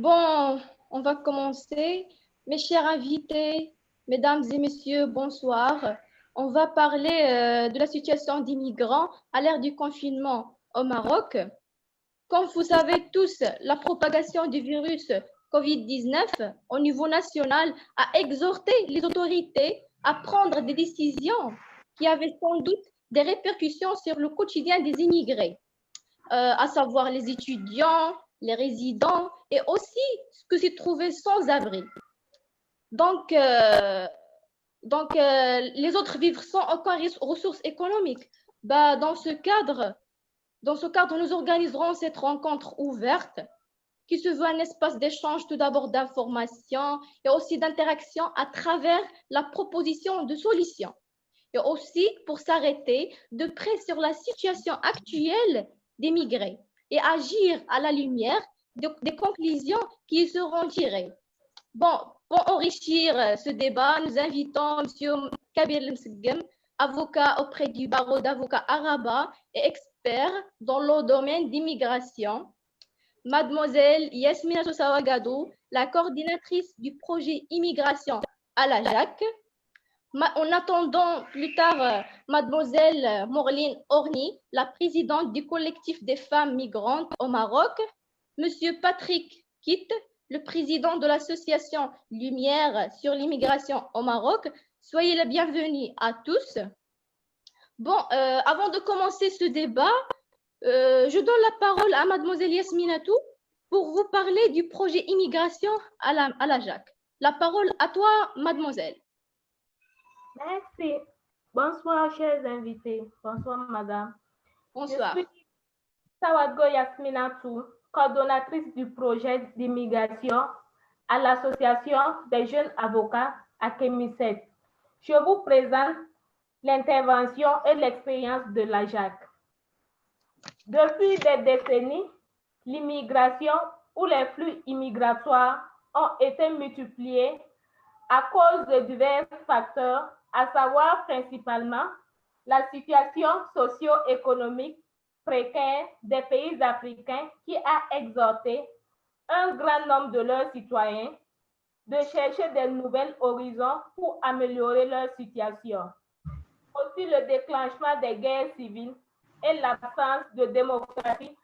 Bon, on va commencer. Mes chers invités, mesdames et messieurs, bonsoir. On va parler de la situation des migrants à l'ère du confinement au Maroc. Comme vous savez tous, la propagation du virus COVID-19 au niveau national a exhorté les autorités à prendre des décisions qui avaient sans doute des répercussions sur le quotidien des immigrés, à savoir les étudiants, les résidents et aussi ce que s'y trouvait sans abri. Donc, euh, donc, les autres vivent sans aucune ressource économique. Bah, dans ce cadre, nous organiserons cette rencontre ouverte qui se veut un espace d'échange tout d'abord d'informations et aussi d'interaction à travers la proposition de solutions. Et aussi pour s'arrêter de près sur la situation actuelle des migrés et agir à la lumière des conclusions qui seront tirées. Bon, pour enrichir ce débat, nous invitons M. Kabir Lemsegem, avocat auprès du barreau d'avocats Araba et expert dans le domaine d'immigration. Mademoiselle Yasmina Sosawagadou, la coordinatrice du projet Immigration à la JAC. En attendant plus tard, Mademoiselle Morline Orny, la présidente du collectif des femmes migrantes au Maroc. Monsieur Patrick Kitt, le président de l'association Lumière sur l'immigration au Maroc. Soyez les bienvenus à tous. Bon, avant de commencer ce débat, je donne la parole à Mademoiselle Yasminatou pour vous parler du projet Immigration à la JAC. La parole à toi, Mademoiselle. Merci. Bonsoir, chers invités. Bonsoir, madame. Bonsoir. Je suis Sawadgo Yasminatou, coordonnatrice du projet d'immigration à l'Association des jeunes avocats à Kémisset. Je vous présente l'intervention et l'expérience de la JAC. Depuis des décennies, l'immigration ou les flux immigratoires ont été multipliés à cause de divers facteurs, à savoir principalement la situation socio-économique précaire des pays africains qui a exhorté un grand nombre de leurs citoyens de chercher de nouveaux horizons pour améliorer leur situation. Aussi, le déclenchement des guerres civiles et l'absence de démocratie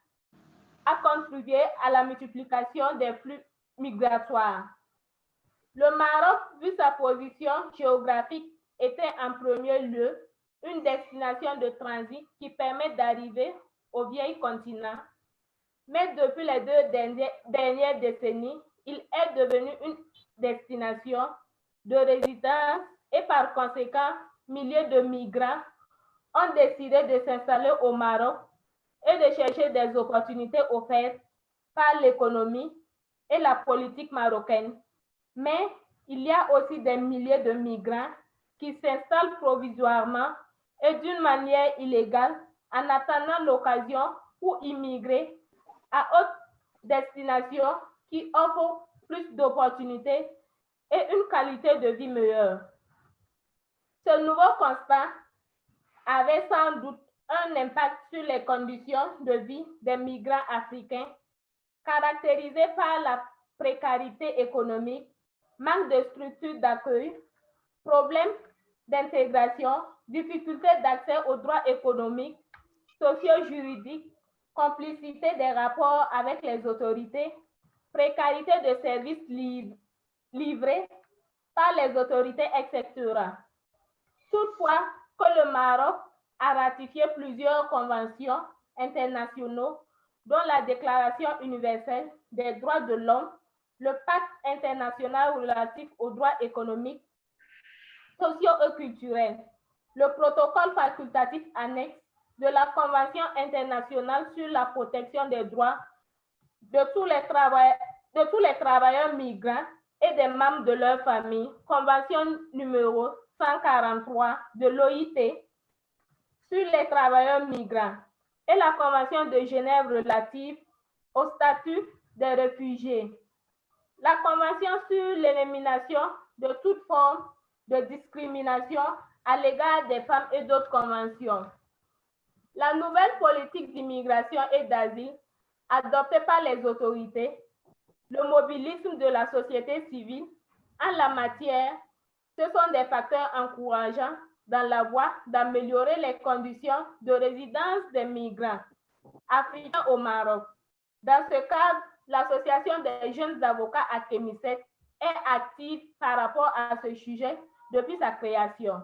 a contribué à la multiplication des flux migratoires. Le Maroc, vu sa position géographique, était en premier lieu une destination de transit qui permet d'arriver au vieil continent. Mais depuis les 2 dernières décennies, il est devenu une destination de résidence et par conséquent, milliers de migrants ont décidé de s'installer au Maroc et de chercher des opportunités offertes par l'économie et la politique marocaine. Mais il y a aussi des milliers de migrants qui s'installent provisoirement et d'une manière illégale en attendant l'occasion pour immigrer à haute destination qui offre plus d'opportunités et une qualité de vie meilleure. Ce nouveau constat avait sans doute un impact sur les conditions de vie des migrants africains, caractérisées par la précarité économique, manque de structures d'accueil, problèmes d'intégration, difficultés d'accès aux droits économiques, socio-juridiques, complicité des rapports avec les autorités, précarité de services livrés par les autorités, etc. Toutefois, que le Maroc a ratifié plusieurs conventions internationales, dont la Déclaration universelle des droits de l'homme, le Pacte international relatif aux droits économiques, sociaux et culturels, le protocole facultatif annexe de la Convention internationale sur la protection des droits de tous les travailleurs migrants et des membres de leur famille, Convention numéro 143 de l'OIT sur les travailleurs migrants et la Convention de Genève relative au statut des réfugiés, la Convention sur l'élimination de toute forme de discrimination à l'égard des femmes et d'autres conventions. La nouvelle politique d'immigration et d'asile adoptée par les autorités le mobilisme de la société civile en la matière, ce sont des facteurs encourageants dans la voie d'améliorer les conditions de résidence des migrants africains au Maroc. Dans ce cadre, l'Association des jeunes avocats à Kémisset est active par rapport à ce sujet depuis sa création.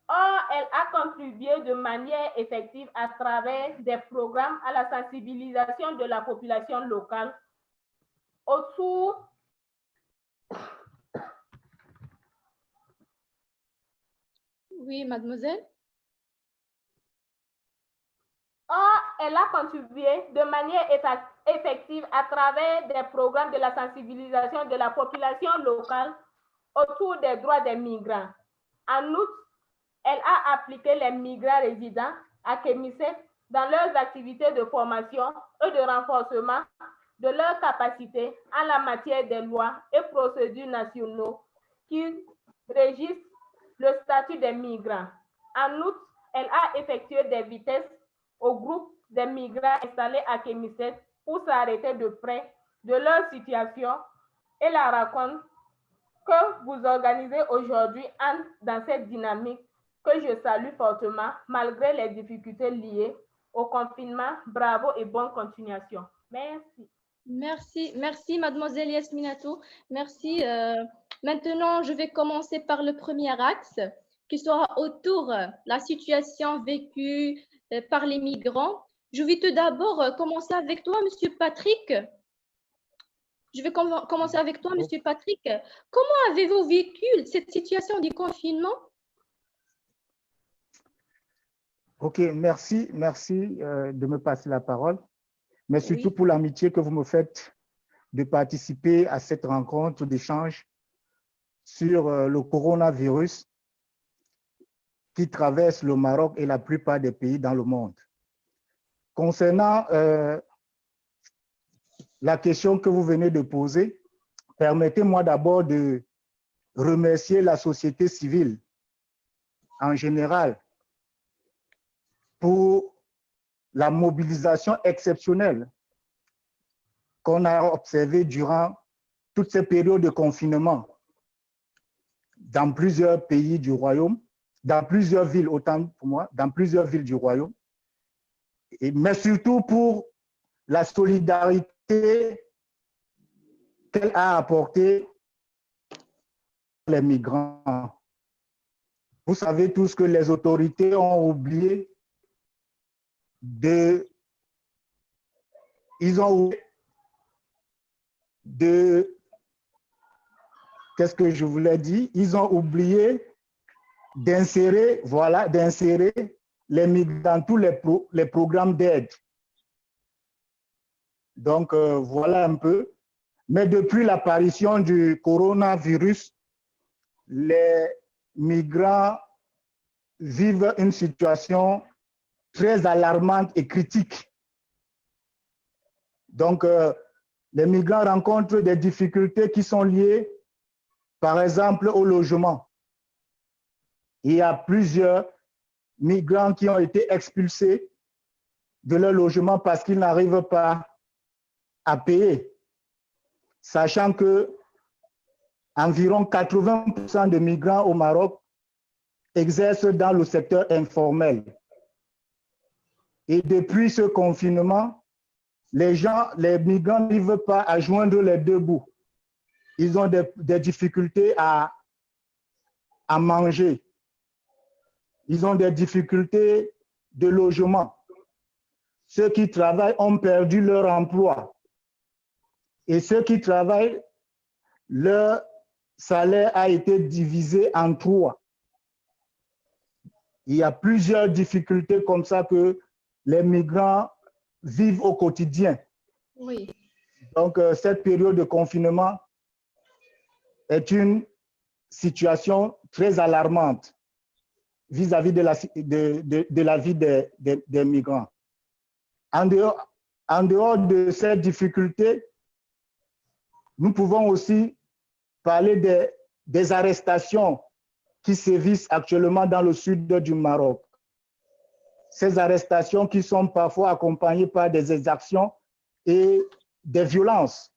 Or, elle a contribué de manière effective à travers des programmes à la sensibilisation de la population locale autour Oui, mademoiselle. Or, elle a contribué de manière effective à travers des programmes de la sensibilisation de la population locale autour des droits des migrants. En outre, elle a appliqué les migrants résidents à Kémisset dans leurs activités de formation et de renforcement de leurs capacités en la matière des lois et procédures nationaux qui régissent le statut des migrants. En outre, elle a effectué des visites au groupe des migrants installés à Kémisset pour s'arrêter de près de leur situation et la rencontre que vous organisez aujourd'hui entre dans cette dynamique que je salue fortement malgré les difficultés liées au confinement. Bravo et bonne continuation. Merci. Merci, mademoiselle Yasminatou. Merci. Maintenant, je vais commencer par le premier axe qui sera autour de la situation vécue par les migrants. Je vais tout d'abord commencer avec toi, Monsieur Patrick. Je vais commencer avec toi, Monsieur Patrick. Comment avez-vous vécu cette situation du confinement? Ok, merci de me passer la parole, mais surtout pour l'amitié que vous me faites de participer à cette rencontre d'échange sur le coronavirus qui traverse le Maroc et la plupart des pays dans le monde. Concernant la question que vous venez de poser, permettez-moi d'abord de remercier la société civile en général pour la mobilisation exceptionnelle qu'on a observée durant toute cette période de confinement dans plusieurs pays du royaume, dans plusieurs villes, autant pour moi, dans plusieurs villes du royaume, mais surtout pour la solidarité qu'elle a apportée les migrants. Vous savez tous que les autorités ont oublié qu'est-ce que je voulais dire? Ils ont oublié d'insérer les migrants dans tous les programmes d'aide. Donc, voilà un peu. Mais depuis l'apparition du coronavirus, les migrants vivent une situation très alarmante et critique. Donc, les migrants rencontrent des difficultés qui sont liées, par exemple, au logement. Il y a plusieurs migrants qui ont été expulsés de leur logement parce qu'ils n'arrivent pas à payer, sachant que environ 80% de migrants au Maroc exercent dans le secteur informel. Et depuis ce confinement, les migrants n'arrivent pas à joindre les deux bouts. Ils ont des difficultés à manger. Ils ont des difficultés de logement. Ceux qui travaillent ont perdu leur emploi. Et ceux qui travaillent, leur salaire a été divisé en 3. Il y a plusieurs difficultés comme ça que les migrants vivent au quotidien. Oui. Donc, cette période de confinement est une situation très alarmante vis-à-vis de la vie des migrants. En dehors de cette difficulté, nous pouvons aussi parler des arrestations qui sévissent actuellement dans le sud du Maroc. Ces arrestations qui sont parfois accompagnées par des exactions et des violences.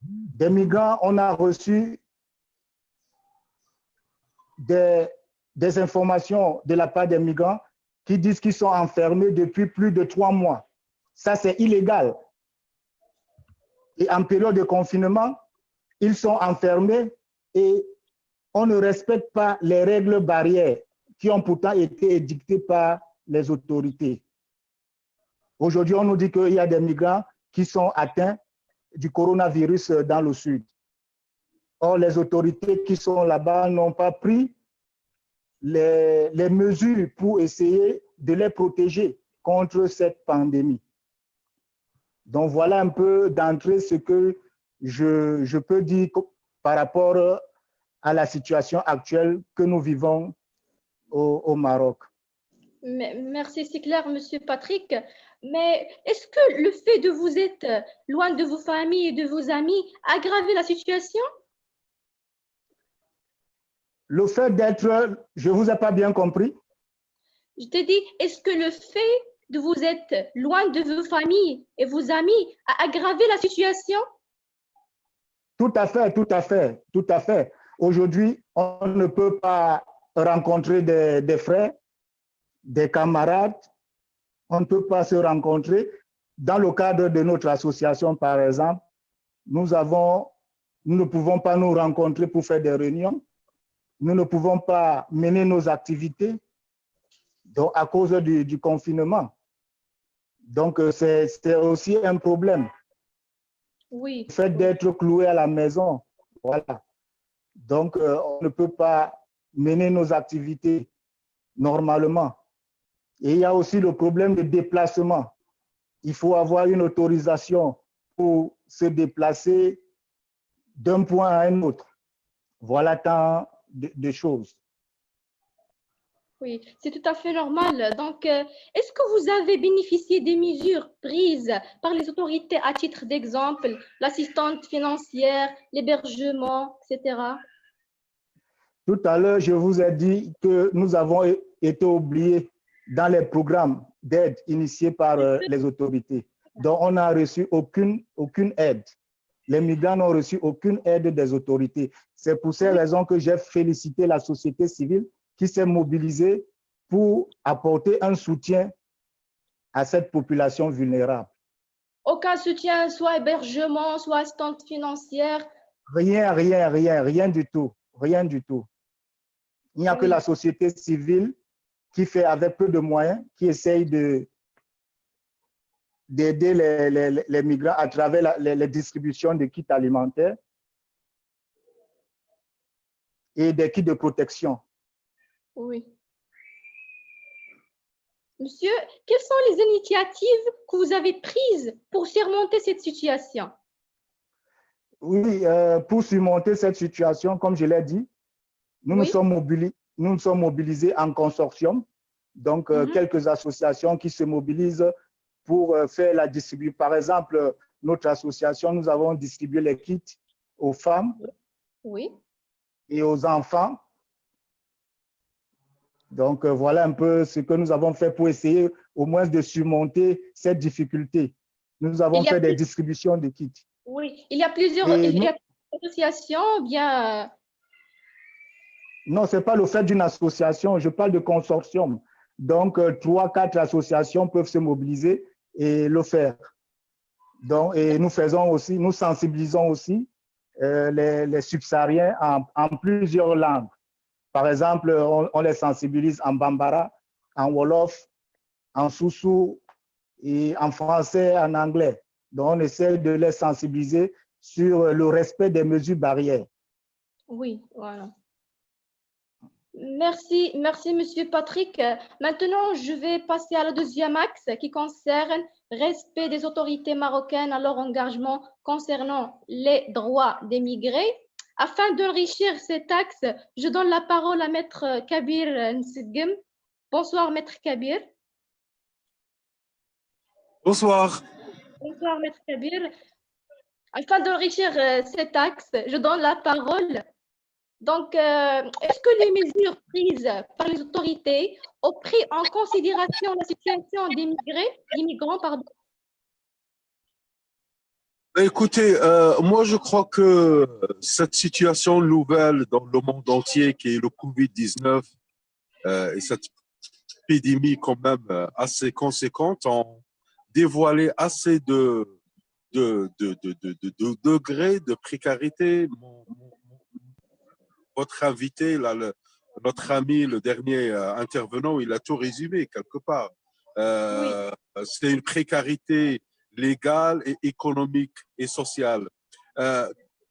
Des migrants, on a reçu des informations de la part des migrants qui disent qu'ils sont enfermés depuis plus de 3 mois. Ça, c'est illégal. Et en période de confinement, ils sont enfermés et on ne respecte pas les règles barrières qui ont pourtant été édictées par les autorités. Aujourd'hui, on nous dit qu'il y a des migrants qui sont atteints du coronavirus dans le sud. Or, les autorités qui sont là-bas n'ont pas pris les mesures pour essayer de les protéger contre cette pandémie. Donc, voilà un peu d'entrée ce que je peux dire par rapport à la situation actuelle que nous vivons au Maroc. Merci, c'est clair, Monsieur Patrick. Mais est-ce que le fait de vous être loin de vos familles et de vos amis a aggravé la situation? Le fait d'être, je ne vous ai pas bien compris. Je t'ai dit, est-ce que le fait de vous être loin de vos familles et vos amis a aggravé la situation? Tout à fait, tout à fait, tout à fait. Aujourd'hui, on ne peut pas rencontrer des frères, des camarades. On ne peut pas se rencontrer. Dans le cadre de notre association, par exemple, nous ne pouvons pas nous rencontrer pour faire des réunions. Nous ne pouvons pas mener nos activités donc, à cause du confinement. Donc, c'est aussi un problème. Oui. Le fait d'être cloué à la maison, voilà. Donc, on ne peut pas mener nos activités normalement. Et il y a aussi le problème de déplacement. Il faut avoir une autorisation pour se déplacer d'un point à un autre. Voilà tant de choses. Oui, c'est tout à fait normal. Donc, est-ce que vous avez bénéficié des mesures prises par les autorités à titre d'exemple, l'assistance financière, l'hébergement, etc.? Tout à l'heure, je vous ai dit que nous avons été oubliés dans les programmes d'aide initiés par les autorités. Donc, on n'a reçu aucune aide. Les migrants n'ont reçu aucune aide des autorités. C'est pour ces raisons que j'ai félicité la société civile qui s'est mobilisée pour apporter un soutien à cette population vulnérable. Aucun soutien, soit hébergement, soit assistance financière? Rien du tout. Rien du tout. Il n'y a que la société civile qui fait avec peu de moyens, qui essaye d'aider les migrants à travers les distributions de kits alimentaires et des kits de protection. Oui. Monsieur, quelles sont les initiatives que vous avez prises pour surmonter cette situation? Oui, pour surmonter cette situation, comme je l'ai dit, nous nous sommes mobilisés en consortium, donc quelques associations qui se mobilisent pour faire la distribution. Par exemple, notre association, nous avons distribué les kits aux femmes et aux enfants. Donc, voilà un peu ce que nous avons fait pour essayer au moins de surmonter cette difficulté. Nous avons fait des distributions de kits. Oui, il y a plusieurs associations, bien… Non, ce n'est pas le fait d'une association, je parle de consortium. Donc, 3, 4 associations peuvent se mobiliser et le faire. Donc, et nous sensibilisons aussi les subsahariens en plusieurs langues. Par exemple, on les sensibilise en bambara, en wolof, en soussou et en français, en anglais. Donc, on essaie de les sensibiliser sur le respect des mesures barrières. Oui, voilà. Merci, Monsieur Patrick. Maintenant, je vais passer à la deuxième axe qui concerne respect des autorités marocaines à leur engagement concernant les droits des migrés. Afin d'enrichir cet axe, je donne la parole à Maître Kabir Nsedgem. Bonsoir, Maître Kabir. Bonsoir. Bonsoir, Maître Kabir. Afin d'enrichir cet axe, je donne la parole. Donc, est-ce que les mesures prises par les autorités ont pris en considération la situation des migrants, pardon? Écoutez, moi je crois que cette situation nouvelle dans le monde entier qui est le Covid-19 et cette épidémie quand même assez conséquente ont dévoilé assez de degrés de précarité. Votre invité, là, notre ami, le dernier intervenant, il a tout résumé quelque part. Oui, C'est une précarité légale et économique et sociale.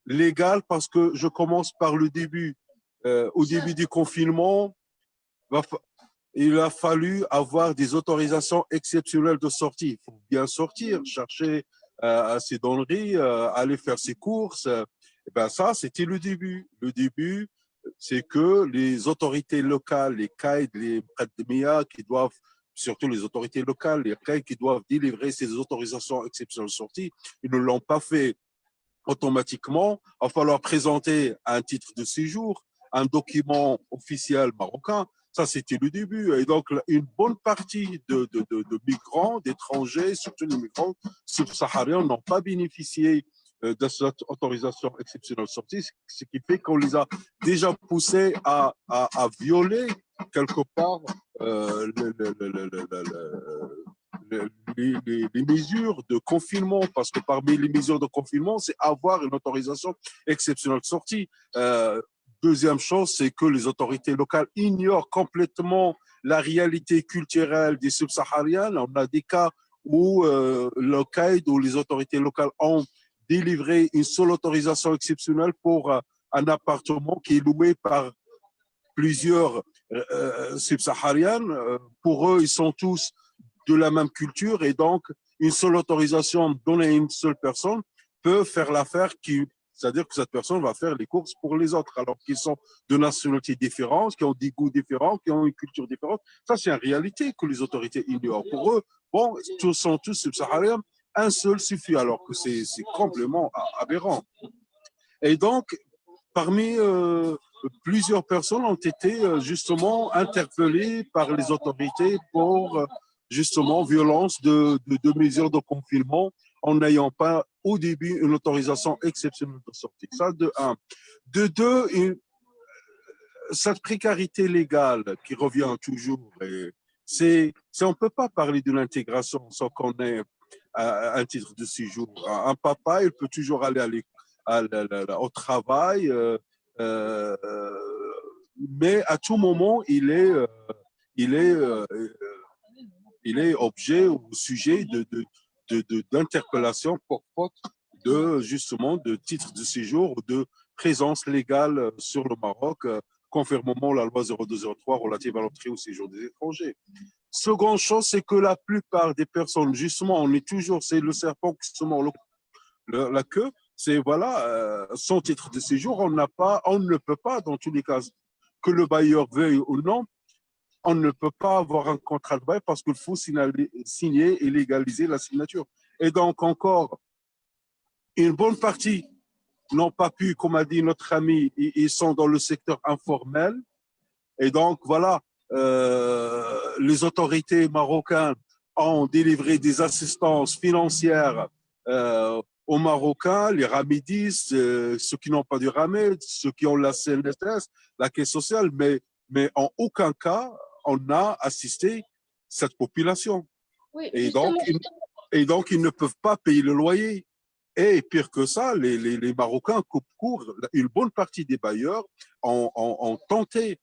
Légale parce que je commence par le début. Au début du confinement, il a fallu avoir des autorisations exceptionnelles de sortie. Il faut bien sortir, chercher ses donneries, aller faire ses courses. Et ben ça, c'était le début. Le début, c'est que les autorités locales, les CAID, les Prademia, qui doivent, surtout les autorités locales, les CAID qui doivent délivrer ces autorisations exceptionnelles de sortie, ils ne l'ont pas fait automatiquement. Il va falloir présenter un titre de séjour, un document officiel marocain. Ça, c'était le début. Et donc, une bonne partie de migrants, d'étrangers, surtout les migrants subsahariens, n'ont pas bénéficié de cette autorisation exceptionnelle de sortie, ce qui fait qu'on les a déjà poussés à violer quelque part les mesures de confinement, parce que parmi les mesures de confinement, c'est avoir une autorisation exceptionnelle de sortie. Deuxième chose, c'est que les autorités locales ignorent complètement la réalité culturelle des subsahariens. On a des cas où le CAID ou les autorités locales ont délivré une seule autorisation exceptionnelle pour un appartement qui est loué par plusieurs subsahariens. Pour eux, ils sont tous de la même culture et donc une seule autorisation donnée à une seule personne peut faire l'affaire qui, c'est-à-dire que cette personne va faire les courses pour les autres alors qu'ils sont de nationalités différentes, qui ont des goûts différents, qui ont une culture différente. Ça, c'est une réalité que les autorités ignorent. Pour eux, bon, tous sont tous subsahariens, un seul suffit alors que c'est complètement aberrant. Et donc, parmi plusieurs personnes ont été justement interpellées par les autorités pour justement violence de mesures de confinement en n'ayant pas au début une autorisation exceptionnelle de sortie. Ça, de un. De deux, cette précarité légale qui revient toujours, on ne peut pas parler de l'intégration sans qu'on ait un titre de séjour. Un papa, il peut toujours aller au travail, mais à tout moment, il est objet ou sujet d'interpellation pour faute justement de titre de séjour ou de présence légale sur le Maroc, conformément à la loi 0203 relative à l'entrée au séjour des étrangers. Seconde chose, c'est que la plupart des personnes, justement, c'est le serpent qui se mord la queue, c'est voilà, son titre de séjour, on ne peut pas, dans tous les cas, que le bailleur veuille ou non, on ne peut pas avoir un contrat de bail parce qu'il faut signer et légaliser la signature. Et donc, encore, une bonne partie n'ont pas pu, comme a dit notre ami, ils sont dans le secteur informel. Et donc, voilà, les autorités marocaines ont délivré des assistances financières aux Marocains, les Ramidis, ceux qui n'ont pas du Ramed, ceux qui ont la CNSS, la caisse sociale, mais en aucun cas, on a assisté cette population. oui, Et justement. donc, ils ne peuvent pas payer le loyer. Et pire que ça, les Marocains coupent court. Une bonne partie des bailleurs ont tenté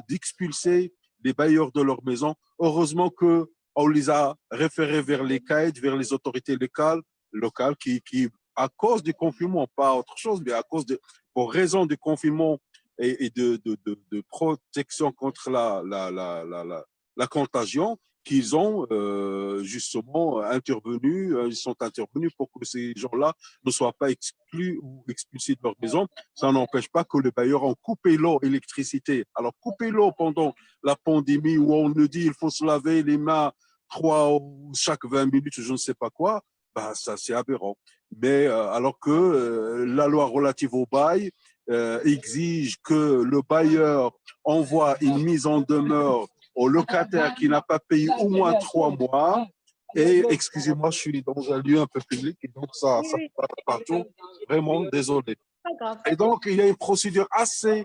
d'expulser les bailleurs de leur maison. Heureusement qu'on les a référés vers les CAID, vers les autorités locales qui, à cause du confinement, pas autre chose, mais pour raison du confinement et de protection contre la contagion, qu'ils ont justement ils sont intervenus pour que ces gens-là ne soient pas exclus ou expulsés de leur maison. Ça n'empêche pas que les bailleurs ont coupé l'eau, l'électricité. Alors, couper l'eau pendant la pandémie où on nous dit qu'il faut se laver les mains chaque 20 minutes, je ne sais pas quoi, bah, ça c'est aberrant. Mais alors que la loi relative au bail exige que le bailleur envoie une mise en demeure au locataire qui n'a pas payé au moins 3 mois Et excusez-moi, je suis dans un lieu un peu public et donc ça Oui, passe partout. Vraiment, désolé. pas grave. Et donc, il y a une procédure assez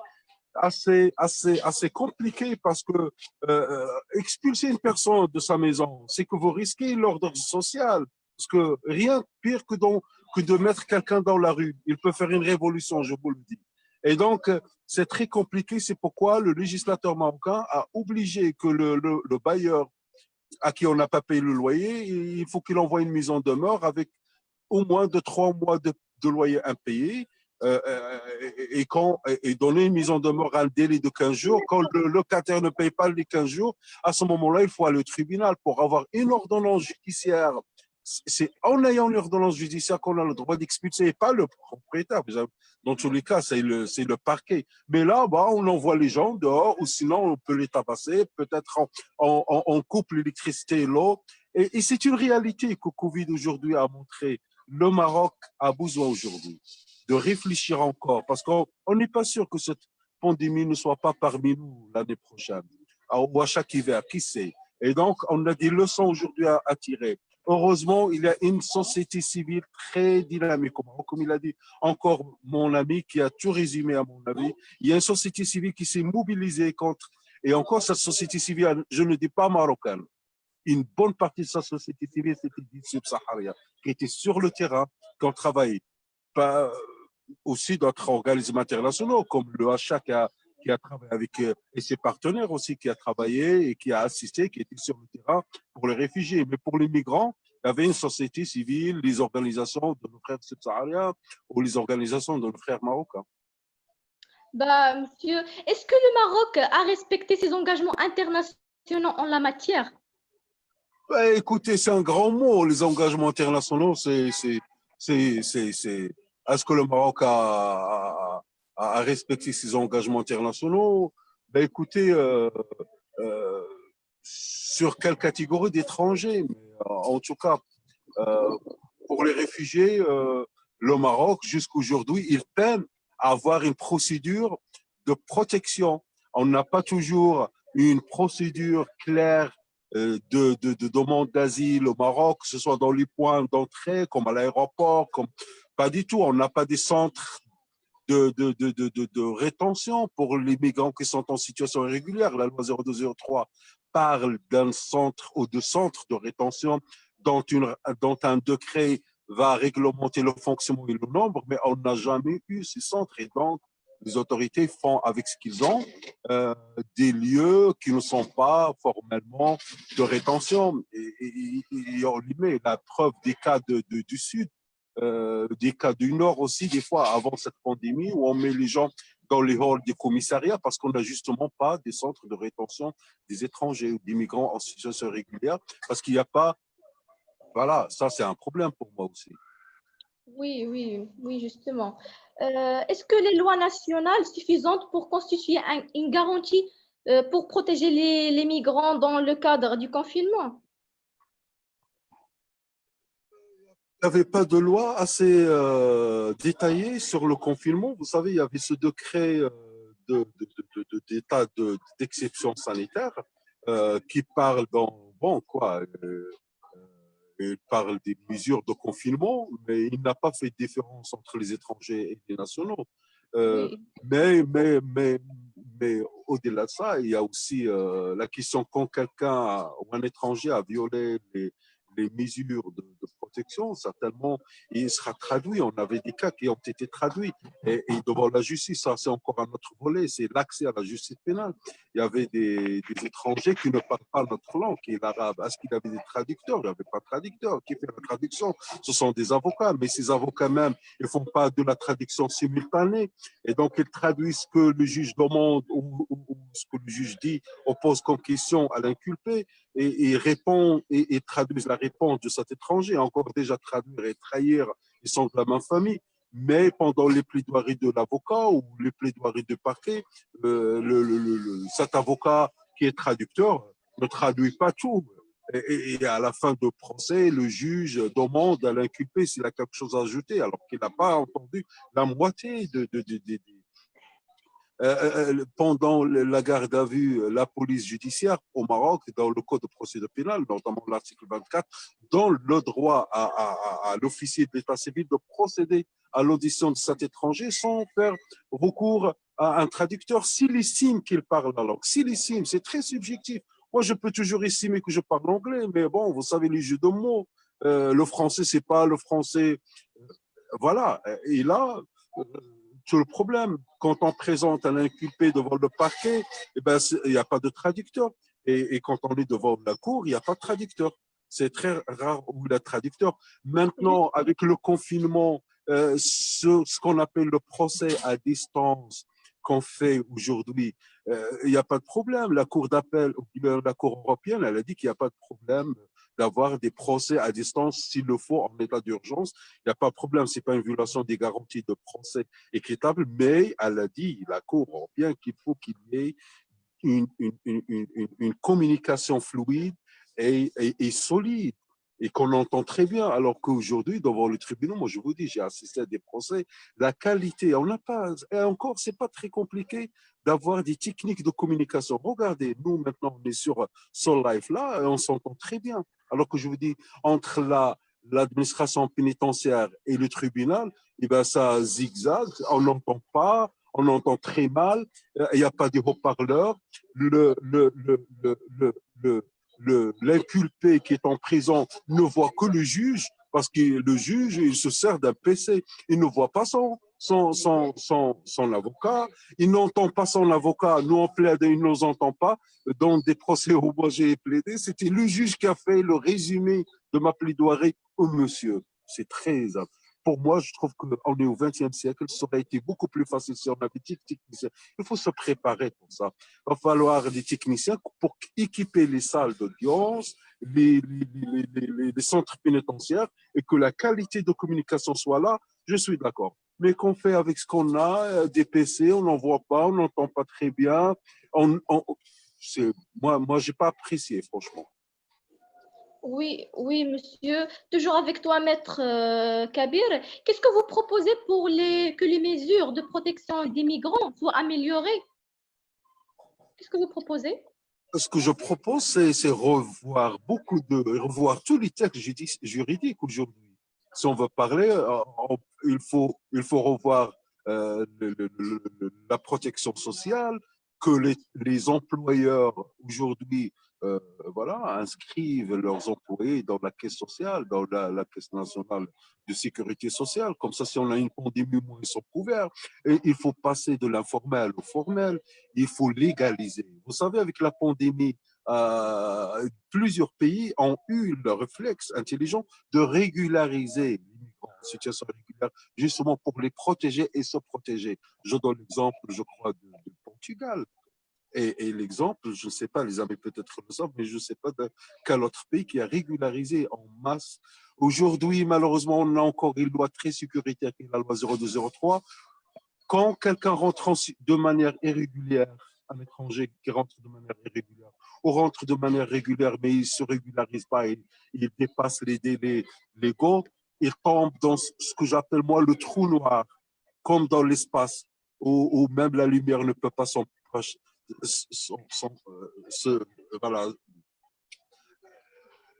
compliquée parce que expulser une personne de sa maison, c'est que vous risquez l'ordre social. Parce que rien de pire que de mettre quelqu'un dans la rue. Il peut faire une révolution, je vous le dis. Et donc, c'est très compliqué. C'est pourquoi le législateur marocain a obligé que le bailleur à qui on n'a pas payé le loyer, il faut qu'il envoie une mise en demeure avec au moins de 3 mois de loyer impayé et donner une mise en demeure à un délai de 15 jours. Quand le locataire ne paye pas les 15 jours, à ce moment-là, il faut aller au tribunal pour avoir une ordonnance judiciaire. C'est en ayant l'ordonnance judiciaire qu'on a le droit d'expulser et pas le propriétaire. Dans tous les cas, c'est le parquet. Mais là, bah, on envoie les gens dehors ou sinon on peut les tabasser. Peut-être on coupe l'électricité et l'eau. Et c'est une réalité que Covid aujourd'hui a montré. Le Maroc a besoin aujourd'hui de réfléchir encore parce qu'on n'est pas sûr que cette pandémie ne soit pas parmi nous l'année prochaine ou à chaque hiver, qui sait. Et donc, on a des leçons aujourd'hui à tirer. Heureusement, il y a une société civile très dynamique. Comme il a dit encore mon ami qui a tout résumé à mon avis, il y a une société civile qui s'est mobilisée contre, et encore cette société civile, je ne dis pas marocaine, une bonne partie de sa société civile, c'était des subsahariens, qui étaient sur le terrain, qui ont travaillé. Pas, aussi d'autres organismes internationaux, comme le HA qui a travaillé avec et ses partenaires aussi, qui a travaillé et qui a assisté, qui était sur le terrain pour les réfugiés. Mais pour les migrants, il y avait une société civile, les organisations de nos frères subsahariens ou les organisations de nos frères marocains. Bah, monsieur, est-ce que le Maroc a respecté ses engagements internationaux en la matière? Bah, écoutez, c'est un grand mot, les engagements internationaux, est-ce que le Maroc a respecté ses engagements internationaux? Ben, écoutez, sur quelle catégorie d'étrangers? En tout cas, euh, pour les réfugiés, le Maroc, jusqu'aujourd'hui, il peine à avoir une procédure de protection. On n'a pas toujours une procédure claire de demande d'asile au Maroc, que ce soit dans les points d'entrée, comme à l'aéroport, comme pas du tout. On n'a pas des centres de rétention pour les migrants qui sont en situation irrégulière. La loi 0203 parle d'un centre ou de centres de rétention dont un décret va réglementer le fonctionnement et le nombre, mais on n'a jamais eu ces centres. Et donc, les autorités font avec ce qu'ils ont des lieux qui ne sont pas formellement de rétention. Et on y met la preuve des cas du Sud, des cas du Nord aussi, des fois avant cette pandémie, où on met les gens dans les halls des commissariats parce qu'on n'a justement pas des centres de rétention des étrangers ou des migrants en situation régulière, parce qu'il n'y a pas. Voilà, ça c'est un problème pour moi aussi. Oui, oui, oui, justement. Est-ce que les lois nationales suffisantes pour constituer une garantie pour protéger les migrants dans le cadre du confinement? Il n'y avait pas de loi assez détaillée sur le confinement. Vous savez, il y avait ce décret d'état d'exception sanitaire qui parle il parle des mesures de confinement, mais il n'a pas fait de différence entre les étrangers et les nationaux. Euh, Oui. mais au-delà de ça, il y a aussi la question quand quelqu'un ou un étranger a violé les mesures de protection, certainement, il sera traduit. On avait des cas qui ont été traduits. Et devant la justice, ça c'est encore un autre volet, c'est l'accès à la justice pénale. Il y avait des étrangers qui ne parlent pas notre langue, qui est l'arabe. Est-ce qu'il y avait des traducteurs? Il n'y avait pas de traducteurs. Qui fait la traduction? Ce sont des avocats, mais ces avocats même, ils ne font pas de la traduction simultanée. Et donc, ils traduisent ce que le juge demande ou ce que le juge dit, oppose comme question à l'inculpé et répond et traduisent la réponse de cet étranger. Encore déjà, traduire et trahir, ils sont de la même famille. Mais pendant les plaidoiries de l'avocat ou les plaidoiries de parquet, cet avocat qui est traducteur ne traduit pas tout. Et à la fin du procès, le juge demande à l'inculpé s'il a quelque chose à ajouter, alors qu'il n'a pas entendu la moitié pendant la garde à vue, la police judiciaire au Maroc, dans le code de procédure pénale, notamment l'article 24, donne le droit à l'officier de l'état civil de procéder à l'audition de cet étranger sans faire recours à un traducteur s'il estime qu'il parle la langue. S'il estime, c'est très subjectif. Moi, je peux toujours estimer que je parle anglais, mais bon, vous savez les jeux de mots. Le français, c'est pas le français. Voilà. Et là, tout le problème, quand on présente un inculpé devant le parquet, eh ben, il n'y a pas de traducteur. Et quand on est devant la cour, il n'y a pas de traducteur. C'est très rare où il y a traducteur. Maintenant, avec le confinement, ce qu'on appelle le procès à distance qu'on fait aujourd'hui, il n'y a pas de problème. La Cour d'appel, la Cour européenne, elle a dit qu'il n'y a pas de problème d'avoir des procès à distance s'il le faut en état d'urgence. Il n'y a pas de problème, ce n'est pas une violation des garanties de procès équitable, mais elle a dit, la Cour européenne, qu'il faut qu'il y ait une communication fluide et solide et qu'on entend très bien, alors qu'aujourd'hui, devant le tribunal, moi je vous dis, j'ai assisté à des procès, la qualité, on n'a pas, et encore, c'est pas très compliqué d'avoir des techniques de communication. Regardez, nous maintenant, on est sur Soul Life là, et on s'entend très bien. Alors que je vous dis, entre l'administration pénitentiaire et le tribunal, eh ben ça zigzag, on n'entend pas, on entend très mal, il n'y a pas de haut-parleur, l'inculpé qui est en prison ne voit que le juge, parce que le juge, il se sert d'un PC, il ne voit pas son avocat, il n'entend pas son avocat, nous on plaide et il ne nous entend pas. Dans des procès où moi j'ai plaidé, c'était le juge qui a fait le résumé de ma plaidoirie au monsieur. C'est très pour moi, je trouve qu'on est au XXe siècle, ça aurait été beaucoup plus facile si on avait des techniciens. Il faut se préparer pour ça. Il va falloir des techniciens pour équiper les salles d'audience, les centres pénitentiaires et que la qualité de communication soit là. Je suis d'accord. Mais qu'on fait avec ce qu'on a, des PC, on n'en voit pas, on n'entend pas très bien. Moi, je n'ai pas apprécié, franchement. Oui, oui, monsieur. Toujours avec toi, maître Kabir. Qu'est-ce que vous proposez pour que les mesures de protection des migrants soient améliorées? Qu'est-ce que vous proposez? Ce que je propose, c'est revoir tous les textes juridiques aujourd'hui. Si on veut parler, il faut revoir la protection sociale, que les employeurs aujourd'hui voilà, inscrivent leurs employés dans la caisse sociale, dans la caisse nationale de sécurité sociale. Comme ça, si on a une pandémie, ils sont couverts. Et il faut passer de l'informel au formel. Il faut légaliser. Vous savez, avec la pandémie, plusieurs pays ont eu le réflexe intelligent de régulariser les migrants en situation régulière, justement pour les protéger et se protéger. Je donne l'exemple, je crois, de Portugal. Et l'exemple, je ne sais pas, les amis peut-être le savent, mais je ne sais pas de quel autre pays qui a régularisé en masse. Aujourd'hui, malheureusement, on a encore une loi très sécuritaire qui est la loi 0203. Quand quelqu'un rentre de manière irrégulière, un étranger qui rentre de manière irrégulière, ou rentre de manière régulière, mais il ne se régularise pas, il dépasse les délais légaux, il tombe dans ce que j'appelle moi le trou noir, comme dans l'espace, où même la lumière ne peut pas voilà.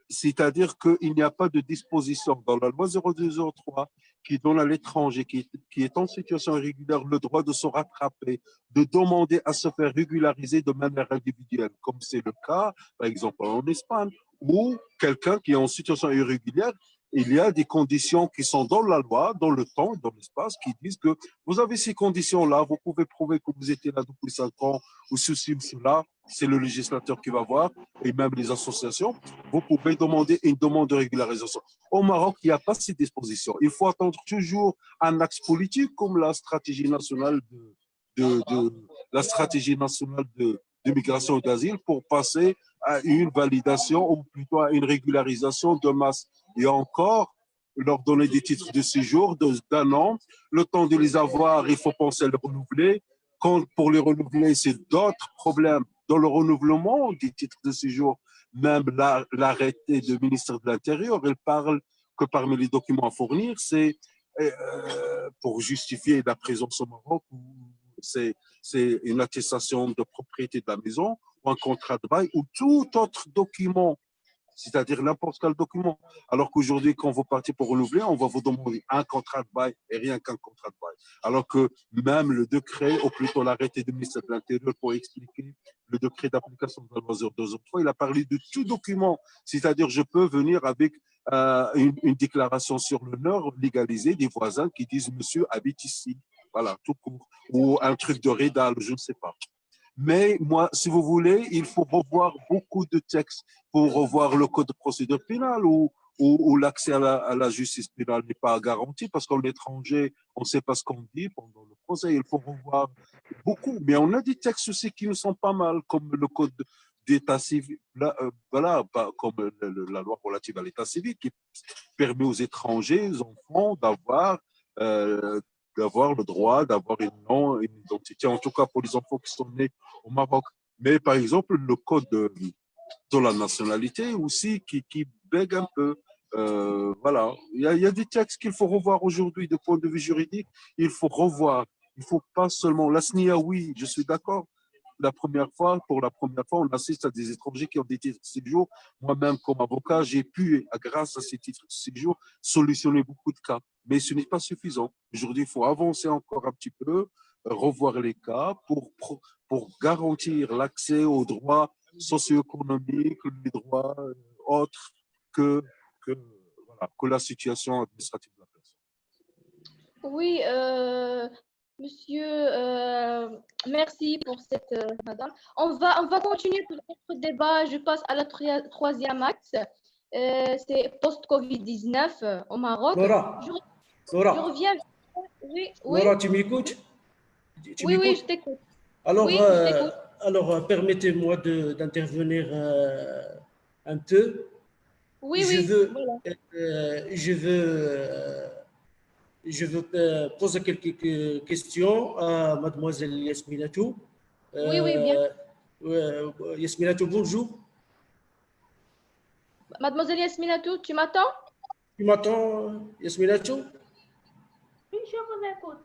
C'est-à-dire qu'il n'y a pas de disposition dans la loi 0203 qui donne à l'étranger qui est en situation irrégulière le droit de se rattraper, de demander à se faire régulariser de manière individuelle, comme c'est le cas, par exemple, en Espagne, où quelqu'un qui est en situation irrégulière, il y a des conditions qui sont dans la loi, dans le temps, dans l'espace, qui disent que vous avez ces conditions-là, vous pouvez prouver que vous étiez là depuis 5 ans, ou ceci ou cela, c'est le législateur qui va voir, et même les associations, vous pouvez demander une demande de régularisation. Au Maroc, il n'y a pas ces dispositions. Il faut attendre toujours un axe politique comme la stratégie nationale de migration et d'asile pour passer à une validation ou plutôt à une régularisation de masse. Et encore, leur donner des titres de séjour d'un an. Le temps de les avoir, il faut penser à les renouveler. Quand pour les renouveler, c'est d'autres problèmes. Dans le renouvellement des titres de séjour, même l'arrêté du ministre de l'Intérieur, il parle que parmi les documents à fournir, c'est pour justifier la présence au Maroc ou c'est une attestation de propriété de la maison ou un contrat de bail ou tout autre document, c'est-à-dire n'importe quel document. Alors qu'aujourd'hui, quand vous partez pour renouveler, on va vous demander un contrat de bail et rien qu'un contrat de bail. Alors que même le décret, ou plutôt l'arrêté du ministère de l'Intérieur pour expliquer le décret d'application de la loi 0203, il a parlé de tout document. C'est-à-dire, je peux venir avec une déclaration sur l'honneur légalisée des voisins qui disent « Monsieur habite ici ». Voilà, tout court. Ou un truc de rédal, je ne sais pas. Mais moi, si vous voulez, il faut revoir beaucoup de textes pour revoir le code de procédure pénale où l'accès à la justice pénale n'est pas garanti parce qu'en étranger, on ne sait pas ce qu'on dit pendant le procès. Il faut revoir beaucoup. Mais on a des textes aussi qui ne sont pas mal, comme le code d'état civil, voilà, comme la loi relative à l'état civil qui permet aux étrangers, aux enfants, d'avoir le droit d'avoir une identité, en tout cas pour les enfants qui sont nés au Maroc. Mais par exemple, le code de la nationalité aussi qui bègue un peu. Voilà, il y a des textes qu'il faut revoir aujourd'hui de point de vue juridique. Il faut revoir. Il ne faut pas seulement la SNIA, oui, je suis d'accord. Pour la première fois, on assiste à des étrangers qui ont des titres de séjour. Moi-même, comme avocat, j'ai pu, grâce à ces titres de séjour, solutionner beaucoup de cas. Mais ce n'est pas suffisant. Aujourd'hui, il faut avancer encore un petit peu, revoir les cas pour garantir l'accès aux droits socio-économiques, les droits autres que la situation administrative de la personne. Oui, monsieur, merci pour cette, madame. On va continuer notre débat. Je passe à la troisième axe. C'est post-Covid-19 au Maroc. Nora, Je reviens. Oui, Nora, tu m'écoutes? Oui, je t'écoute. Alors, Oui, je t'écoute. alors permettez-moi d'intervenir un peu. Oui, voilà. Je veux poser quelques questions à mademoiselle Yasminatou. Oui, bien. Yasminatou, bonjour. Mademoiselle Yasminatou, tu m'attends? Tu m'attends, Yasminatou? Oui, je vous écoute.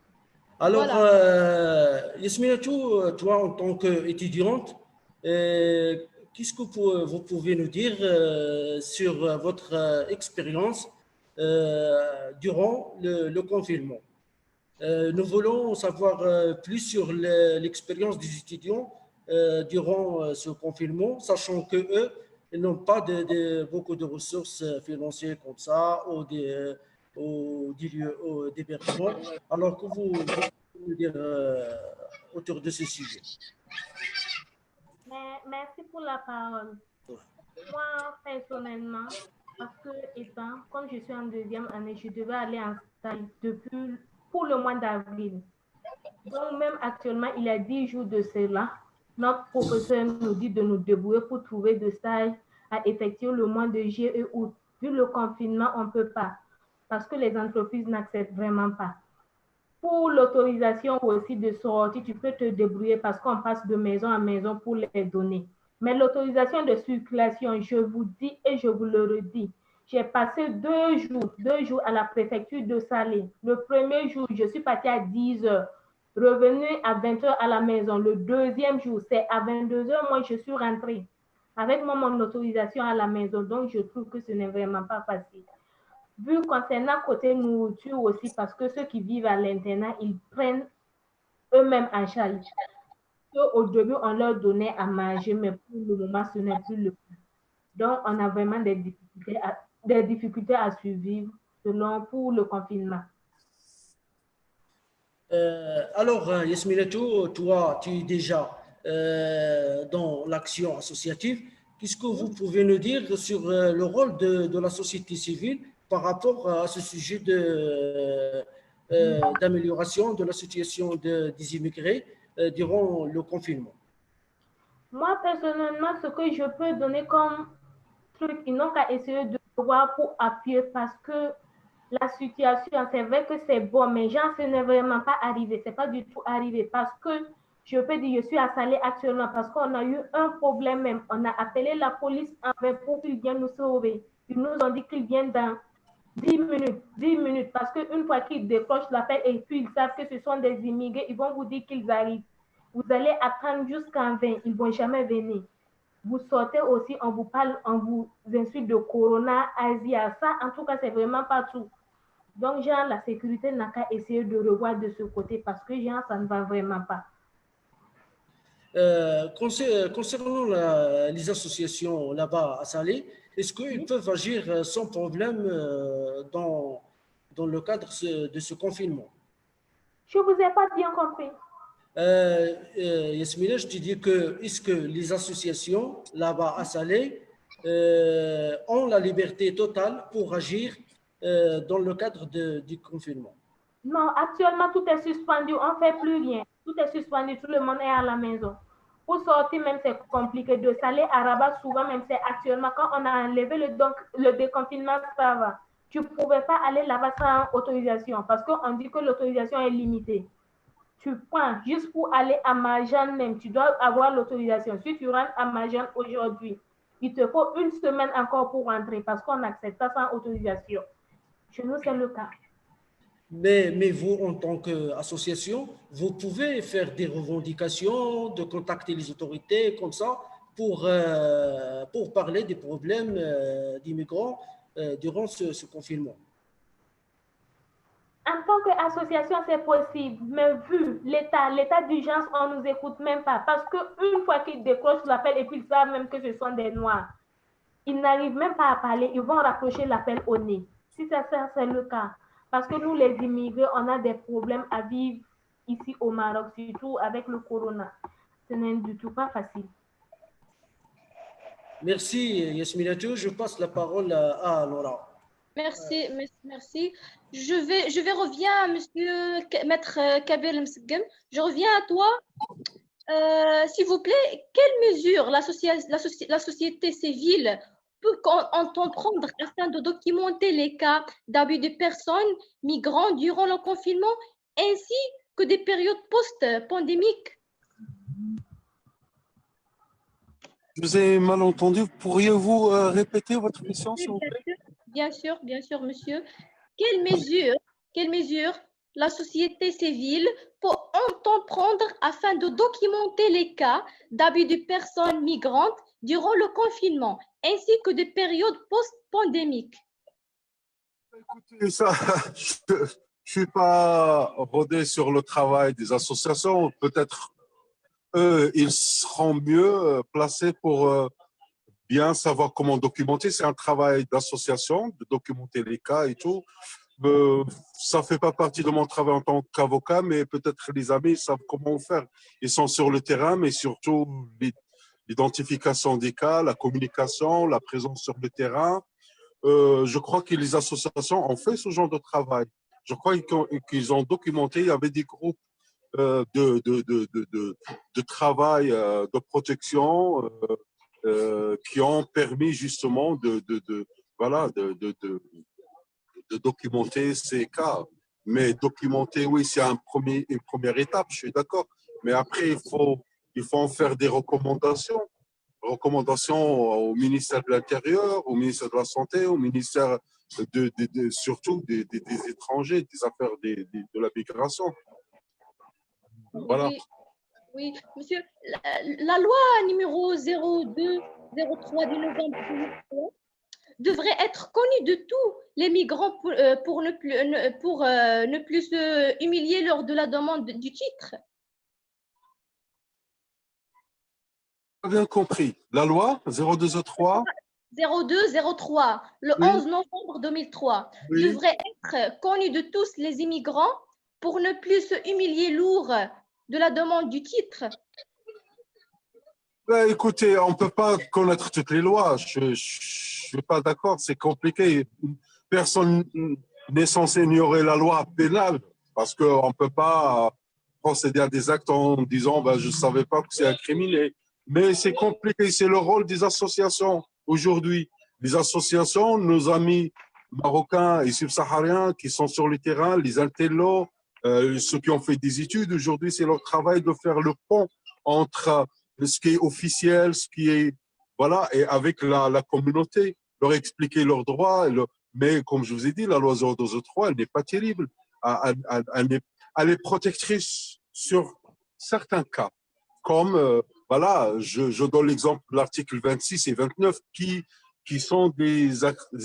Alors, Voilà. Yasminatou, toi, en tant qu'étudiante, qu'est-ce que vous pouvez nous dire sur votre expérience durant le confinement? Nous voulons savoir plus sur l'expérience des étudiants durant ce confinement, sachant qu'eux, ils n'ont pas beaucoup de ressources financières comme ça ou des lieux d'hébergement. Alors que vous pouvez dire autour de ce sujet? Merci pour la parole. Moi, personnellement, parce que comme je suis en deuxième année, je devais aller en stage pour le mois d'avril. Donc, même actuellement, il y a 10 jours de cela, notre professeur nous dit de nous débrouiller pour trouver des stages à effectuer le mois de juillet et août. Vu le confinement, on ne peut pas, parce que les entreprises n'acceptent vraiment pas. Pour l'autorisation aussi de sortie, tu peux te débrouiller parce qu'on passe de maison à maison pour les donner. Mais l'autorisation de circulation, je vous dis et je vous le redis, j'ai passé 2 jours à la préfecture de Salé. Le premier jour, je suis partie à 10 h, revenue à 20 h à la maison. Le deuxième jour, c'est à 22 h, moi je suis rentrée avec mon autorisation à la maison. Donc, je trouve que ce n'est vraiment pas facile. Vu concernant côté nourriture aussi, parce que ceux qui vivent à l'internat, ils prennent eux-mêmes en charge. Au début, on leur donnait à manger, mais pour le moment, ce n'est plus le cas. Donc, on a vraiment des difficultés à survivre pour le confinement. Alors, Yasminatou, toi, tu es déjà dans l'action associative. Qu'est-ce que vous pouvez nous dire sur le rôle de la société civile par rapport à ce sujet d'amélioration de la situation des immigrés durant le confinement? Moi, personnellement, ce que je peux donner comme truc, ils n'ont qu'à essayer de voir pour appuyer parce que la situation, c'est vrai que c'est bon, mais genre, ce n'est vraiment pas arrivé. Ce n'est pas du tout arrivé parce que je peux dire, je suis à Salé actuellement parce qu'on a eu un problème même. On a appelé la police en vain pour qu'ils viennent nous sauver. Ils nous ont dit qu'ils viennent dans 10 minutes, parce qu'une fois qu'ils décrochent l'appel et puis ils savent que ce sont des immigrés, ils vont vous dire qu'ils arrivent. Vous allez attendre jusqu'en 20, ils ne vont jamais venir. Vous sortez aussi, on vous parle, on vous insulte de Corona, Asia, ça en tout cas c'est vraiment pas tout. Donc genre la sécurité n'a qu'à essayer de revoir de ce côté parce que genre ça ne va vraiment pas. Concernant les associations là-bas à Salé, est-ce qu'ils peuvent agir sans problème dans le cadre de ce confinement? Je ne vous ai pas bien compris. Yasmina, je te dis que est-ce que les associations là-bas à Salé ont la liberté totale pour agir dans le cadre du confinement? Non, actuellement tout est suspendu, on ne fait plus rien. Tout est suspendu, tout le monde est à la maison. Pour sortir même c'est compliqué. De Salé à Rabat, souvent même c'est actuellement quand on a enlevé le déconfinement, ça va. Tu ne pouvais pas aller là-bas sans autorisation parce qu'on dit que l'autorisation est limitée. Tu prends juste pour aller à Majan même, tu dois avoir l'autorisation. Si tu rentres à Majan aujourd'hui, il te faut une semaine encore pour rentrer parce qu'on accepte ça sans autorisation. Chez nous, c'est le cas. Mais vous, en tant qu'association, vous pouvez faire des revendications, de contacter les autorités comme ça pour parler des problèmes d'immigrants durant ce confinement. En tant qu'association, c'est possible, mais vu l'état d'urgence, on ne nous écoute même pas. Parce qu'une fois qu'ils décrochent l'appel et qu'ils savent même que ce sont des Noirs, ils n'arrivent même pas à parler, ils vont rapprocher l'appel au nez. Si c'est le cas. Parce que nous, les immigrés, on a des problèmes à vivre ici au Maroc, surtout avec le corona. Ce n'est du tout pas facile. Merci Yasmina. Je passe la parole à Laura. Merci. Je vais revenir à monsieur Maître Kabir Msgem. Je reviens à toi. S'il vous plaît, quelles mesures la société civile peut entreprendre afin de documenter les cas d'abus de personnes migrantes durant le confinement ainsi que des périodes post-pandémiques? Je vous ai mal entendu. Pourriez-vous répéter votre question, s'il vous plaît? Bien sûr, monsieur. Quelles mesures la société civile peut entreprendre afin de documenter les cas d'abus de personnes migrantes durant le confinement, ainsi que des périodes post-pandémiques? Écoutez, ça, je ne suis pas rodé sur le travail des associations. Peut-être eux, ils seront mieux placés pour bien savoir comment documenter. C'est un travail d'association, de documenter les cas et tout. Ça ne fait pas partie de mon travail en tant qu'avocat, mais peut-être les amis savent comment faire. Ils sont sur le terrain, mais surtout l'identification des cas, la communication, la présence sur le terrain. Je crois que les associations ont fait ce genre de travail. Je crois qu'ils ont documenté, il y avait des groupes de travail, de protection qui ont permis justement de documenter ces cas. Mais documenter, oui, c'est une première étape, je suis d'accord. Mais après, il faut en faire des recommandations. Recommandations au ministère de l'Intérieur, au ministère de la Santé, au ministère surtout des étrangers, des affaires de la migration. Voilà. Oui, monsieur, la loi numéro 0203 du novembre 2003 devrait être connue de tous les migrants pour ne plus se humilier lors de la demande du titre. Bien compris. La loi 0203 0203, le 11 novembre 2003, devrait être connue de tous les immigrants pour ne plus se humilier lourd de la demande du titre. Écoutez, on ne peut pas connaître toutes les lois. Je ne suis pas d'accord, c'est compliqué. Personne n'est censé ignorer la loi pénale parce qu'on ne peut pas procéder à des actes en disant je ne savais pas que c'est incriminé. Mais c'est compliqué, c'est le rôle des associations aujourd'hui. Les associations, nos amis marocains et subsahariens qui sont sur le terrain, les intellos, ceux qui ont fait des études, aujourd'hui, c'est leur travail de faire le pont entre ce qui est officiel, ce qui est, voilà, et avec la communauté, leur expliquer leurs droits, Mais comme je vous ai dit, la loi 023, elle n'est pas terrible. Elle est protectrice sur certains cas. Comme, voilà, je donne l'exemple de l'article 26 et 29 qui sont des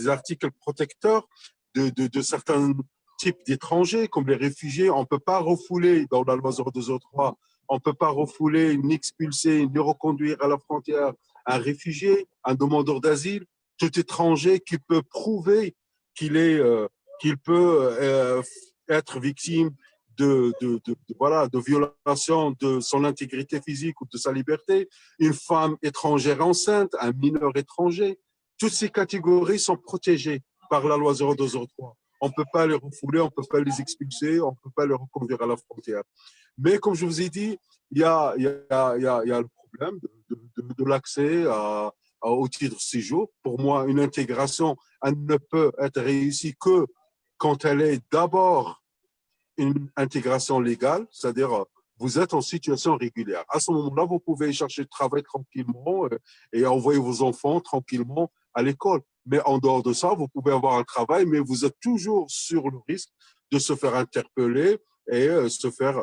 articles protecteurs de certains types d'étrangers, comme les réfugiés. On ne peut pas refouler, dans la loi 0203, on ne peut pas refouler, ni expulser, ni reconduire à la frontière un réfugié, un demandeur d'asile, tout étranger qui peut prouver qu'il peut être victime voilà, de violation de son intégrité physique ou de sa liberté, une femme étrangère enceinte, un mineur étranger. Toutes ces catégories sont protégées par la loi 0203. On ne peut pas les refouler, on ne peut pas les expulser, on ne peut pas les reconduire à la frontière. Mais comme je vous ai dit, il y a le problème de l'accès au titre de séjour. Pour moi, une intégration, elle ne peut être réussie que quand elle est d'abord une intégration légale, c'est-à-dire vous êtes en situation régulière. À ce moment-là, vous pouvez chercher du travail tranquillement et envoyer vos enfants tranquillement à l'école. Mais en dehors de ça, vous pouvez avoir un travail, mais vous êtes toujours sur le risque de se faire interpeller et se faire...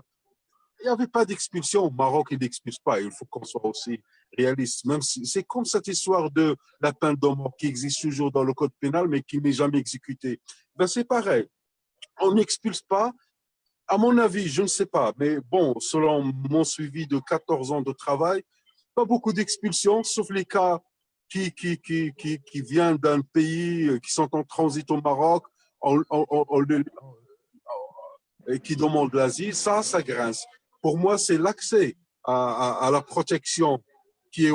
Il n'y avait pas d'expulsion. Au Maroc, ils n'expulsent pas. Il faut qu'on soit aussi réaliste. Même si c'est comme cette histoire de la peine de mort qui existe toujours dans le code pénal, mais qui n'est jamais exécutée. Ben, c'est pareil. On n'expulse pas. À mon avis, je ne sais pas, mais bon, selon mon suivi de 14 ans de travail, pas beaucoup d'expulsions, sauf les cas qui viennent d'un pays, qui sont en transit au Maroc, et qui demandent l'asile, ça grince. Pour moi, c'est l'accès à la protection qui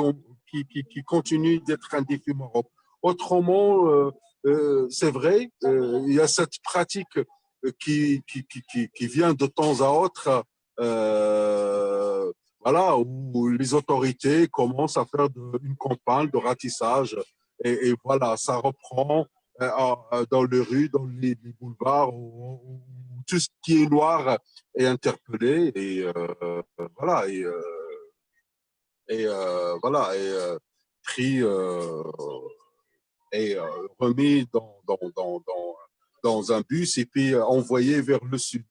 continue d'être un défi au Maroc. Autrement, c'est vrai, il y a cette pratique qui vient de temps à autre, voilà, où les autorités commencent à faire une campagne de ratissage et voilà, ça reprend dans les rues, dans les boulevards, où tout ce qui est noir est interpellé et voilà, voilà, et pris et remis dans un bus et puis envoyé vers le sud.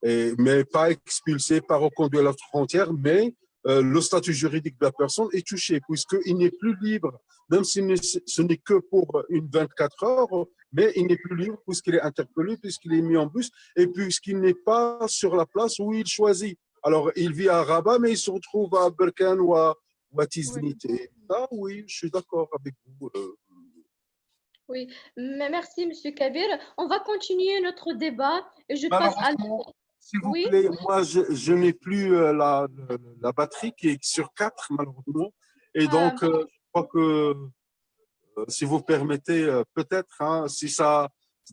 Mais pas expulsé, pas reconduit à la frontière, mais le statut juridique de la personne est touché puisqu'il n'est plus libre, même si ce n'est que pour une 24 heures, mais il n'est plus libre puisqu'il est interpellé, puisqu'il est mis en bus et puisqu'il n'est pas sur la place où il choisit. Alors, il vit à Rabat, mais il se retrouve à Berkane ou à Tiznit. Oui. Ah oui, je suis d'accord avec vous. Oui, merci, Monsieur Kabir. On va continuer notre débat et je passe à... S'il vous plaît, moi, je n'ai plus la batterie qui est sur 4, malheureusement. Et donc, je crois que, si vous permettez, peut-être, hein, si ça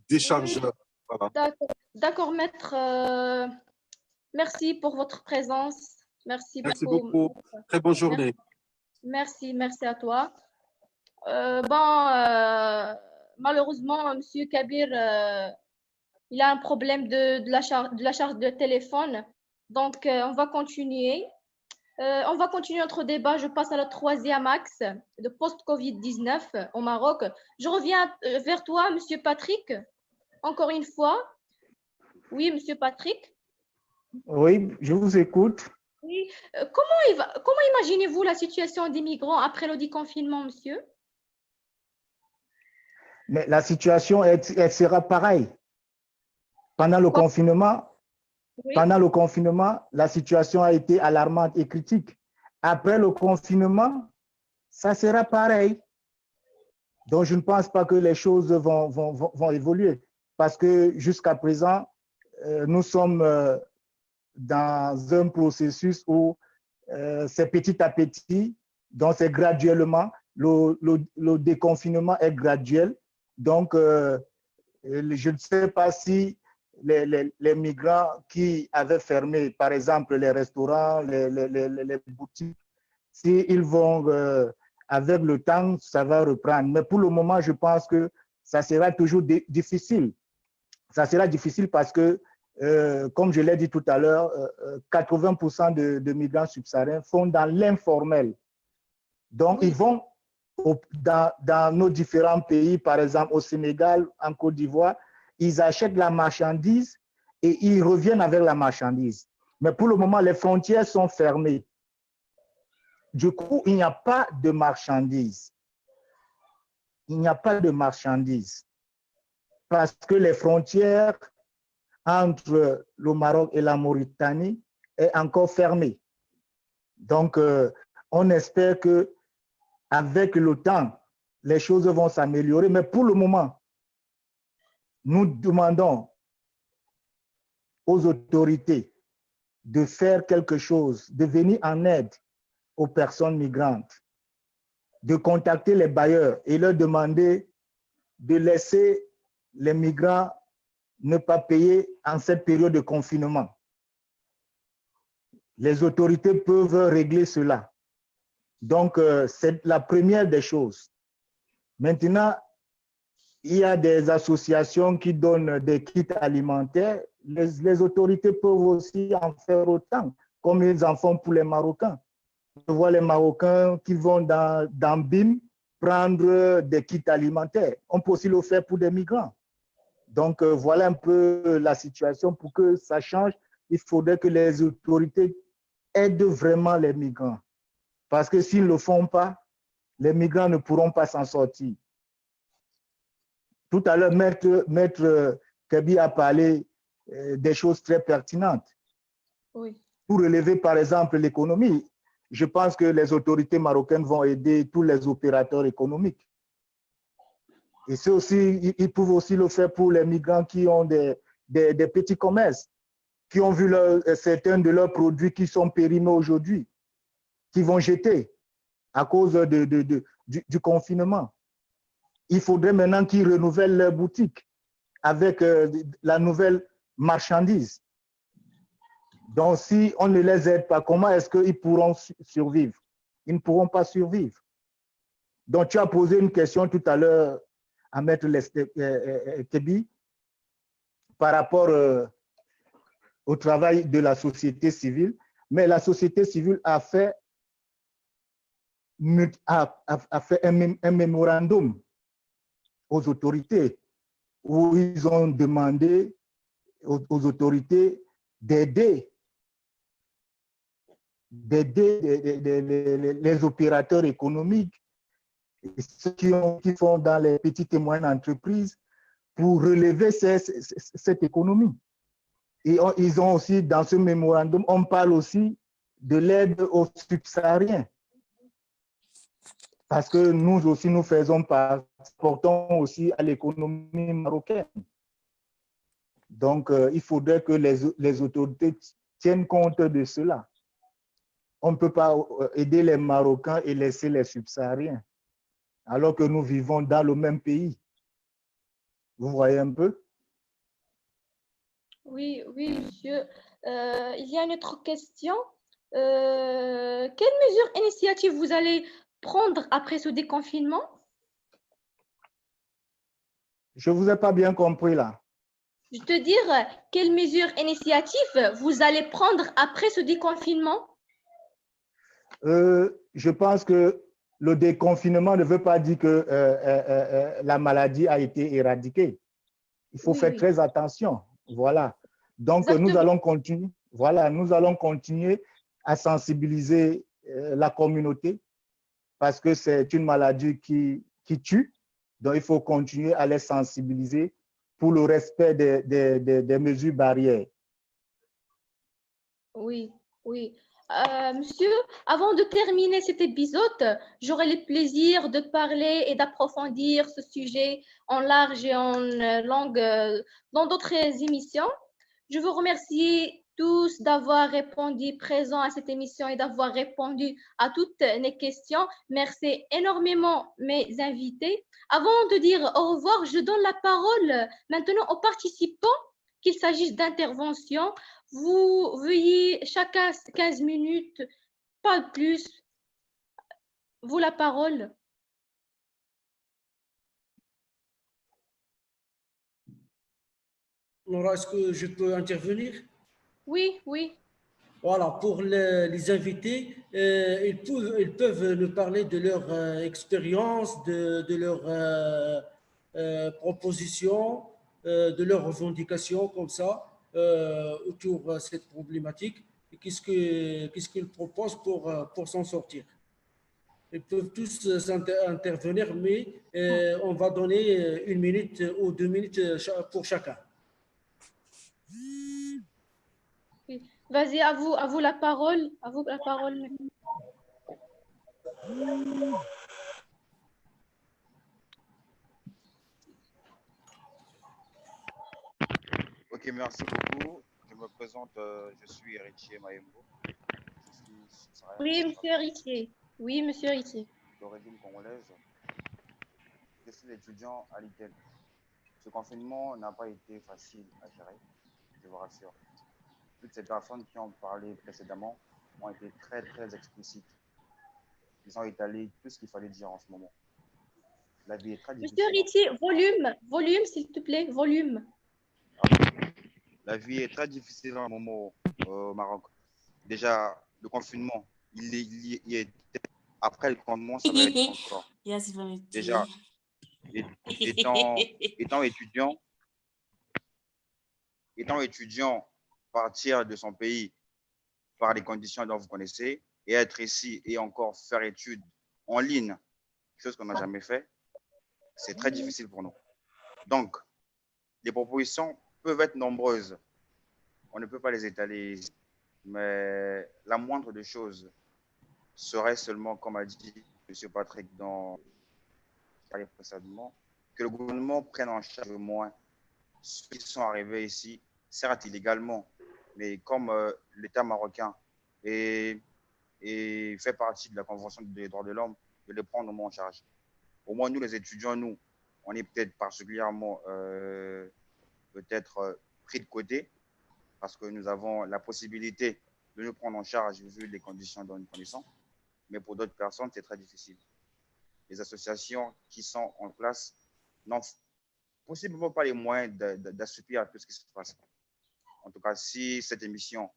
décharge. Voilà. D'accord, maître. Merci pour votre présence. Merci beaucoup. Très bonne journée. Merci à toi. Malheureusement, Monsieur Kabir, il a un problème de la charge de téléphone. Donc, on va continuer. Notre débat. Je passe à la troisième axe de post-Covid-19 au Maroc. Je reviens vers toi, Monsieur Patrick, encore une fois. Oui, Monsieur Patrick. Oui, je vous écoute. Oui. Comment imaginez-vous la situation des migrants après le déconfinement, monsieur? Mais la situation, elle sera pareille. Pendant le confinement, la situation a été alarmante et critique. Après le confinement, ça sera pareil. Donc, je ne pense pas que les choses vont évoluer parce que jusqu'à présent, nous sommes dans un processus où c'est petit à petit, donc c'est graduellement, le déconfinement est graduel. Donc, je ne sais pas si les migrants qui avaient fermé, par exemple, les restaurants, les boutiques, s'ils vont, avec le temps, ça va reprendre. Mais pour le moment, je pense que ça sera toujours difficile. Ça sera difficile parce que, comme je l'ai dit tout à l'heure, 80% de migrants subsahariens sont dans l'informel. Donc, ils vont dans nos différents pays, par exemple au Sénégal, en Côte d'Ivoire, ils achètent la marchandise et ils reviennent avec la marchandise. Mais pour le moment, les frontières sont fermées. Du coup, il n'y a pas de marchandises. Il n'y a pas de marchandises parce que les frontières entre le Maroc et la Mauritanie est encore fermée. Donc, on espère que avec le temps, les choses vont s'améliorer. Mais pour le moment, nous demandons aux autorités de faire quelque chose, de venir en aide aux personnes migrantes, de contacter les bailleurs et leur demander de laisser les migrants ne pas payer en cette période de confinement. Les autorités peuvent régler cela. Donc, c'est la première des choses. Maintenant, il y a des associations qui donnent des kits alimentaires. Les autorités peuvent aussi en faire autant, comme ils en font pour les Marocains. Je vois les Marocains qui vont dans BIM prendre des kits alimentaires. On peut aussi le faire pour des migrants. Donc, voilà un peu la situation. Pour que ça change, il faudrait que les autorités aident vraiment les migrants. Parce que s'ils ne le font pas, les migrants ne pourront pas s'en sortir. Tout à l'heure, Maître Kabi a parlé des choses très pertinentes. Oui. Pour relever, par exemple, l'économie, je pense que les autorités marocaines vont aider tous les opérateurs économiques. Et c'est aussi, ils peuvent aussi le faire pour les migrants qui ont des petits commerces, qui ont vu certains de leurs produits qui sont périmés aujourd'hui, qui vont jeter à cause du confinement. Il faudrait maintenant qu'ils renouvellent leurs boutiques avec la nouvelle marchandise. Donc, si on ne les aide pas, comment est-ce qu'ils pourront survivre? Ils ne pourront pas survivre. Donc, tu as posé une question tout à l'heure à Maître Kebi par rapport au travail de la société civile. Mais la société civile a fait un mémorandum aux autorités où ils ont demandé aux autorités d'aider les opérateurs économiques, ceux qui font dans les petites et moyennes entreprises pour relever cette économie. Et ils ont aussi, dans ce mémorandum, on parle aussi de l'aide aux subsahariens. Parce que nous aussi, nous portons aussi à l'économie marocaine. Donc, il faudrait que les autorités tiennent compte de cela. On ne peut pas aider les Marocains et laisser les subsahariens, alors que nous vivons dans le même pays. Vous voyez un peu? Oui, oui, monsieur. Il y a une autre question. Quelles mesures initiatives vous allez prendre après ce déconfinement? Je ne vous ai pas bien compris là. Je te dire, quelles mesures initiatives vous allez prendre après ce déconfinement? Je pense que le déconfinement ne veut pas dire que la maladie a été éradiquée. Il faut faire très attention. Voilà. Donc, nous allons continuer. Voilà, nous allons continuer à sensibiliser la communauté parce que c'est une maladie qui tue. Donc, il faut continuer à les sensibiliser pour le respect des mesures barrières. Oui, oui. Monsieur, avant de terminer cet épisode, j'aurai le plaisir de parler et d'approfondir ce sujet en large et en longue dans d'autres émissions. Je vous remercie tous d'avoir répondu présent à cette émission et d'avoir répondu à toutes mes questions. Merci énormément mes invités. Avant de dire au revoir, je donne la parole maintenant aux participants, qu'il s'agisse d'interventions. Vous veuillez chacun 15 minutes, pas plus. Vous la parole. Nora, est-ce que je peux intervenir? Oui, oui. Voilà, pour les invités, ils peuvent nous parler de leur expérience, de leurs propositions, de leurs revendications comme ça, autour de cette problématique. Et qu'est-ce qu'ils proposent pour s'en sortir. Ils peuvent tous intervenir, mais on va donner 1 minute ou 2 minutes pour chacun. Oui. Vas-y, à vous la parole. À vous la parole. Ok, merci beaucoup. Je me présente, je suis Héritier Maembo. Je suis subsaharienne Oui, monsieur Héritier. Oui, monsieur Héritier. d'origine congolaise. Je suis étudiant à l'ITEL. Ce confinement n'a pas été facile à gérer, je vous rassure. Toutes ces personnes qui ont parlé précédemment ont été très, très explicites. Ils ont étalé tout ce qu'il fallait dire en ce moment. La vie est très difficile. Monsieur Héritier, volume, s'il te plaît, volume. La vie est très difficile en ce moment au Maroc. Déjà, le confinement, il est après le confinement, ça va être encore. Déjà, étant étudiant, partir de son pays par les conditions dont vous connaissez et être ici et encore faire études en ligne, chose qu'on n'a jamais fait, c'est très difficile pour nous. Donc, les propositions peuvent être nombreuses. On ne peut pas les étaler, mais la moindre des choses serait seulement, comme a dit M. Patrick dans précédemment, que le gouvernement prenne en charge au moins ceux qui sont arrivés ici, certes illégalement, mais comme l'État marocain et fait partie de la Convention des droits de l'homme, de les prendre au moins en charge. Au moins, nous, les étudiants, nous, on est peut-être particulièrement pris de côté parce que nous avons la possibilité de nous prendre en charge vu les conditions dont nous connaissons. Mais pour d'autres personnes, c'est très difficile. Les associations qui sont en place n'ont possiblement pas les moyens d'assoupir à tout ce qui se passe. En tout cas, si cette émission,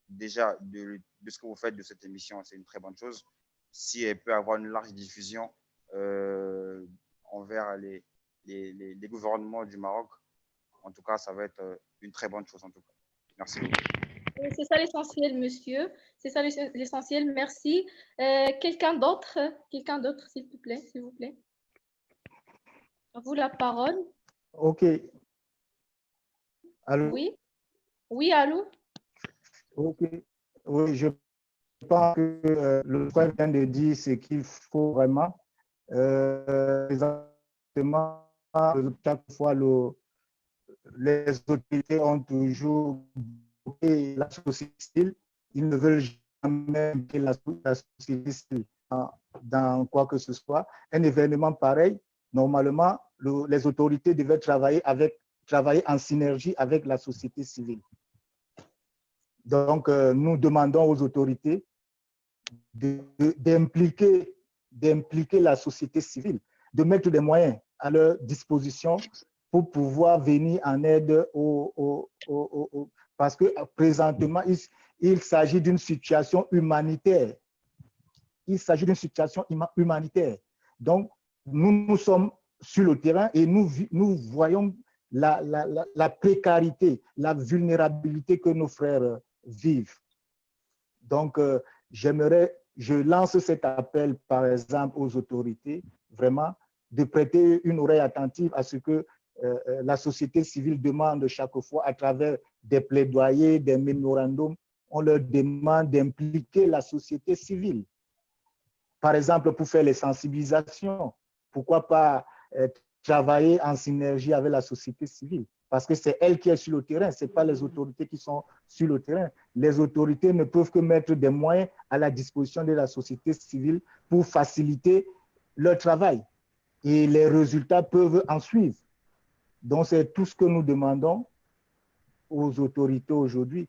déjà, de ce que vous faites de cette émission, c'est une très bonne chose. Si elle peut avoir une large diffusion envers les gouvernements du Maroc, en tout cas, ça va être une très bonne chose. En tout cas. Merci beaucoup. C'est ça l'essentiel, monsieur. C'est ça l'essentiel. Merci. Quelqu'un d'autre, s'il vous plaît. À vous la parole. OK. Allô? Oui, allô? OK. Oui, je pense que le point vient de dire ce qu'il faut vraiment. Exactement, chaque fois, les autorités ont toujours bloqué la société civile. Ils ne veulent jamais que la société civile dans quoi que ce soit. Un événement pareil, normalement, les autorités devaient travailler en synergie avec la société civile. Donc, nous demandons aux autorités d'impliquer la société civile, de mettre des moyens à leur disposition pour pouvoir venir en aide parce que présentement, il s'agit d'une situation humanitaire. Il s'agit d'une situation humanitaire. Donc, nous sommes sur le terrain et nous voyons la précarité, la vulnérabilité que nos frères vivent. Donc, je lance cet appel, par exemple, aux autorités, vraiment, de prêter une oreille attentive à ce que la société civile demande chaque fois à travers des plaidoyers, des mémorandums. On leur demande d'impliquer la société civile. Par exemple, pour faire les sensibilisations, pourquoi pas travailler en synergie avec la société civile? Parce que c'est elle qui est sur le terrain, ce n'est pas les autorités qui sont sur le terrain. Les autorités ne peuvent que mettre des moyens à la disposition de la société civile pour faciliter leur travail. Et les résultats peuvent en suivre. Donc, c'est tout ce que nous demandons aux autorités aujourd'hui.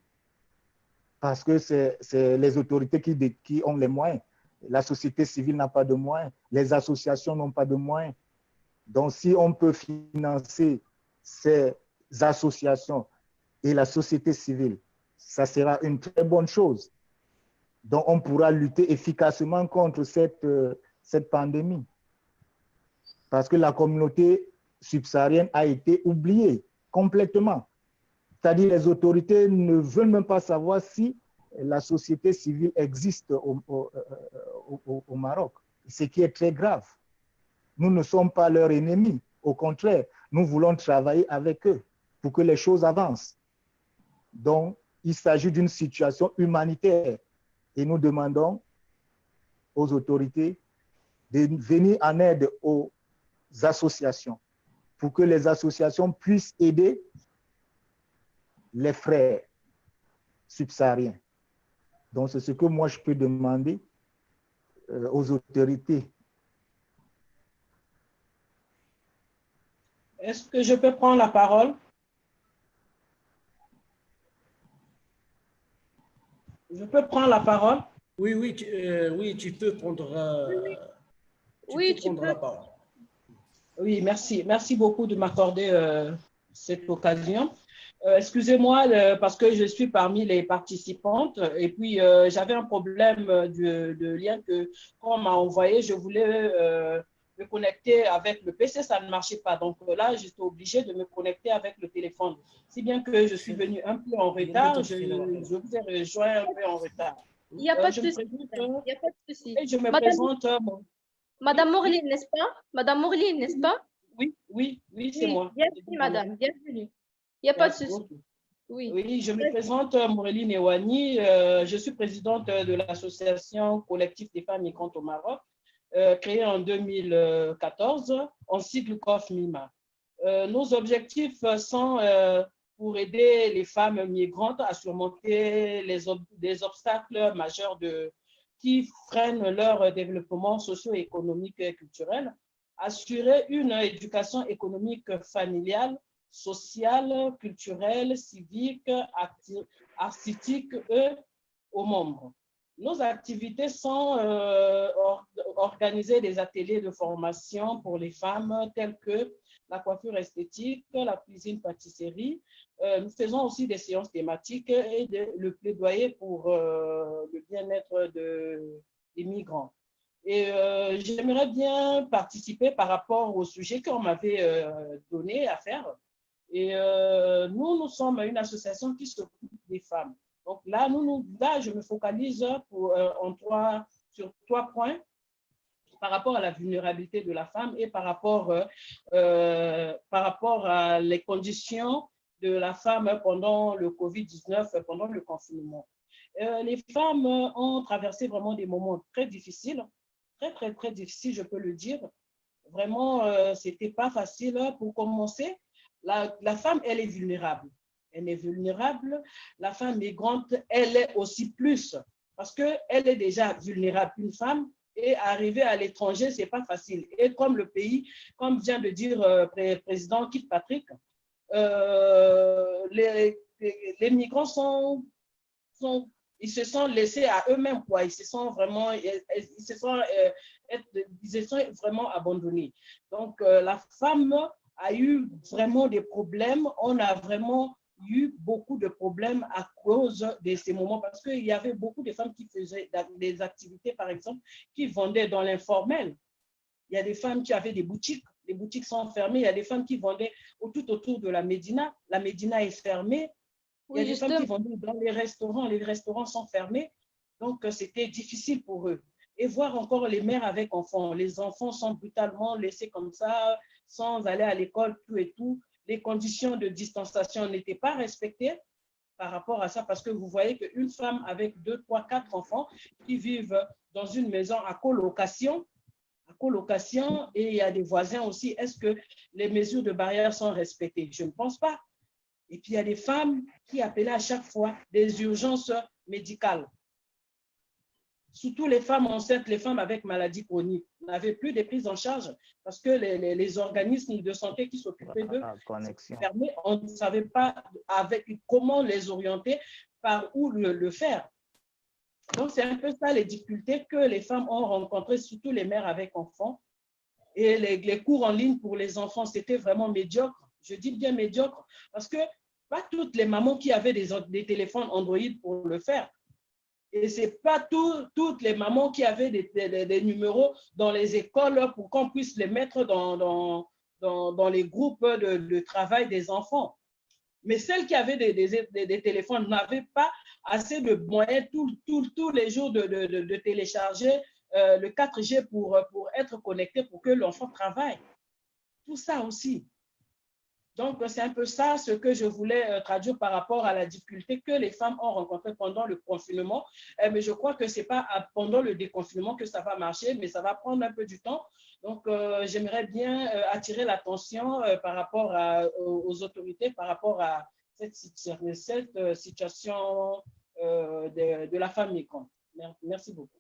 Parce que c'est les autorités qui ont les moyens. La société civile n'a pas de moyens. Les associations n'ont pas de moyens. Donc, si on peut financer ces associations et la société civile, ça sera une très bonne chose. dont on pourra lutter efficacement contre cette pandémie. Parce que la communauté subsaharienne a été oubliée complètement. C'est-à-dire les autorités ne veulent même pas savoir si la société civile existe au Maroc, ce qui est très grave. Nous ne sommes pas leurs ennemis. Au contraire, nous voulons travailler avec eux pour que les choses avancent. Donc, il s'agit d'une situation humanitaire et nous demandons aux autorités de venir en aide aux associations pour que les associations puissent aider les frères subsahariens. Donc, c'est ce que moi, je peux demander aux autorités. Est-ce que je peux prendre la parole? Je peux prendre la parole? Oui, oui, tu peux prendre, la parole. Oui, merci. Merci beaucoup de m'accorder cette occasion. Excusez-moi parce que je suis parmi les participantes et puis j'avais un problème de lien que quand on m'a envoyé, je voulais me connecter avec le PC, ça ne marchait pas. Donc là, j'étais obligée de me connecter avec le téléphone. Si bien que je suis venue un peu en retard, je vous ai rejoint un peu en retard. Il n'y a pas de souci. Et je me présente. Madame Mourline, n'est-ce pas? Madame Mourline, n'est-ce pas? Oui, c'est moi. Bienvenue, madame, bienvenue. Il n'y a pas de souci. Oui, je me présente Moureline Ewani. Je suis présidente de l'association collective des femmes migrantes au Maroc, créée en 2014, en sigle COF-MIMA. Nos objectifs sont pour aider les femmes migrantes à surmonter des obstacles majeurs qui freinent leur développement socio-économique et culturel, assurer une éducation économique familiale, sociale, culturelle, civique, artistique et aux membres. Nos activités sont organiser des ateliers de formation pour les femmes tels que la coiffure esthétique, la cuisine pâtisserie. Nous faisons aussi des séances thématiques et le plaidoyer pour le bien-être des migrants. Et j'aimerais bien participer par rapport au sujet qu'on m'avait donné à faire. Et nous sommes une association qui s'occupe des femmes. Donc là, je me focalise sur 3 points par rapport à la vulnérabilité de la femme et par rapport à les conditions de la femme pendant le Covid-19, pendant le confinement. Les femmes ont traversé vraiment des moments très difficiles, très difficiles, je peux le dire. Vraiment, ce n'était pas facile. Pour commencer, la femme, elle est vulnérable. Elle est vulnérable. La femme migrante, elle est aussi plus, parce qu'elle est déjà vulnérable. Une femme, et arriver à l'étranger, ce n'est pas facile. Et comme le pays, comme vient de dire le président Kirkpatrick, les migrants ils se sont laissés à eux-mêmes, quoi. Ils se sont vraiment abandonnés. Donc, la femme a eu vraiment des problèmes. On a vraiment eu beaucoup de problèmes à cause de ces moments parce qu'il y avait beaucoup de femmes qui faisaient des activités, par exemple, qui vendaient dans l'informel. Il y a des femmes qui avaient des boutiques. Les boutiques sont fermées. Il y a des femmes qui vendaient tout autour de la Médina. La Médina est fermée. Il y a des femmes qui vendaient dans les restaurants sont fermés. Donc, c'était difficile pour eux. Et voir encore les mères avec enfants. Les enfants sont brutalement laissés comme ça, sans aller à l'école, tout et tout. Les conditions de distanciation n'étaient pas respectées par rapport à ça, parce que vous voyez qu'une femme avec 2, 3, 4 enfants qui vivent dans une maison à colocation, et il y a des voisins aussi, est-ce que les mesures de barrière sont respectées? Je ne pense pas. Et puis, il y a des femmes qui appelaient à chaque fois des urgences médicales. Surtout les femmes enceintes, les femmes avec maladies chroniques, n'avaient plus de prise en charge parce que les organismes de santé qui s'occupaient d'eux, on ne savait pas comment les orienter, par où le faire. Donc, c'est un peu ça les difficultés que les femmes ont rencontrées, surtout les mères avec enfants. Et les cours en ligne pour les enfants, c'était vraiment médiocre. Je dis bien médiocre parce que pas toutes les mamans qui avaient des téléphones Android pour le faire. Et ce n'est pas toutes les mamans qui avaient des numéros dans les écoles pour qu'on puisse les mettre dans les groupes de travail des enfants. Mais celles qui avaient des téléphones n'avaient pas assez de moyens tous les jours de télécharger le 4G pour être connecté pour que l'enfant travaille. Tout ça aussi. Donc, c'est un peu ça ce que je voulais traduire par rapport à la difficulté que les femmes ont rencontrée pendant le confinement. Mais je crois que ce n'est pas pendant le déconfinement que ça va marcher, mais ça va prendre un peu du temps. Donc, j'aimerais bien attirer l'attention par rapport aux autorités, par rapport à cette situation de la femme migrante. Merci beaucoup.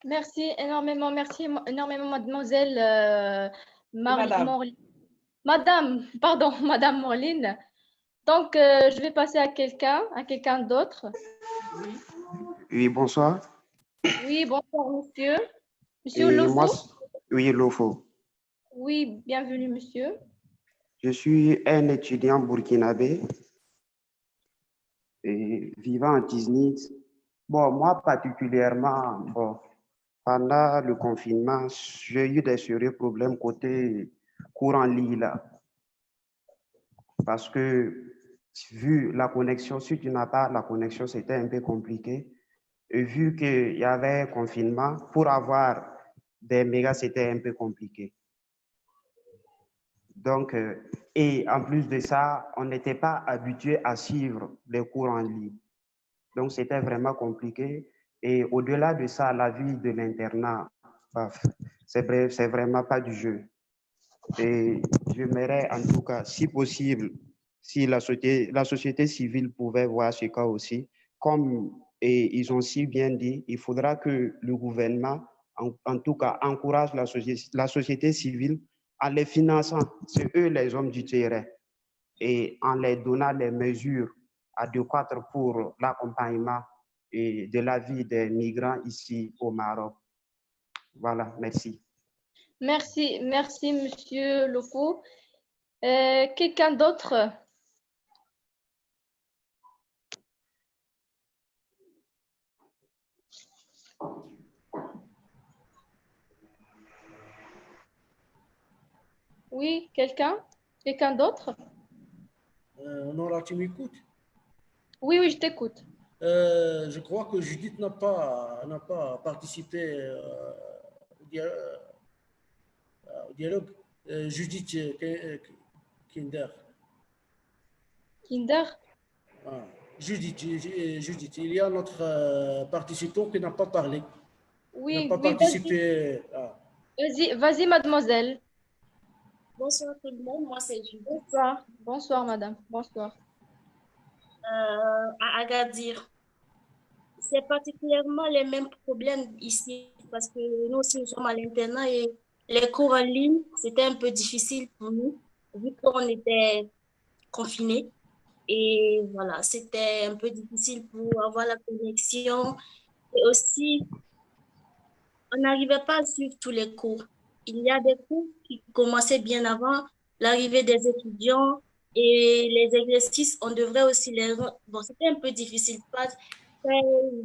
Merci énormément, mademoiselle Madame Morline. Donc, je vais passer à quelqu'un d'autre. Oui, bonsoir. Oui, bonsoir, monsieur. Monsieur Lofo? Oui, Lofo. Oui, bienvenue, monsieur. Je suis un étudiant burkinabé et vivant en Tiznit. Bon, moi particulièrement, pendant le confinement, j'ai eu des sérieux problèmes côté cours en ligne là. Parce que vu la connexion, si tu n'as pas la connexion, c'était un peu compliqué. Et vu qu'il y avait un confinement, pour avoir des mégas, c'était un peu compliqué. Donc, et en plus de ça, on n'était pas habitué à suivre les cours en ligne. Donc, c'était vraiment compliqué. Et au-delà de ça, la vie de l'internat, c'est vraiment pas du jeu. Et j'aimerais en tout cas, si possible, si la société civile pouvait voir ce cas aussi, comme et ils ont si bien dit, il faudra que le gouvernement, en tout cas, encourage la société civile en les finançant, c'est eux les hommes du terrain, et en les donnant les mesures adéquates pour l'accompagnement de la vie des migrants ici au Maroc. Voilà, merci. Merci, monsieur Lofo. Quelqu'un d'autre? Oui, quelqu'un d'autre? Nora, tu m'écoutes? Oui, je t'écoute. Je crois que Judith n'a pas participé au dialogue. Judith Kinder. Ah, Judith, il y a notre participant qui n'a pas parlé. Oui, n'a pas participé. Vas-y, mademoiselle. Bonsoir tout le monde, moi c'est Judith. Bonsoir madame, bonsoir. À Agadir, c'est particulièrement les mêmes problèmes ici parce que nous aussi nous sommes à l'internat et les cours en ligne, c'était un peu difficile pour nous vu qu'on était confinés. Et voilà, c'était un peu difficile pour avoir la connexion. Et aussi, on n'arrivait pas à suivre tous les cours. Il y a des cours qui commençaient bien avant l'arrivée des étudiants et les exercices, on devrait aussi les rendre. Bon, c'était un peu difficile, pas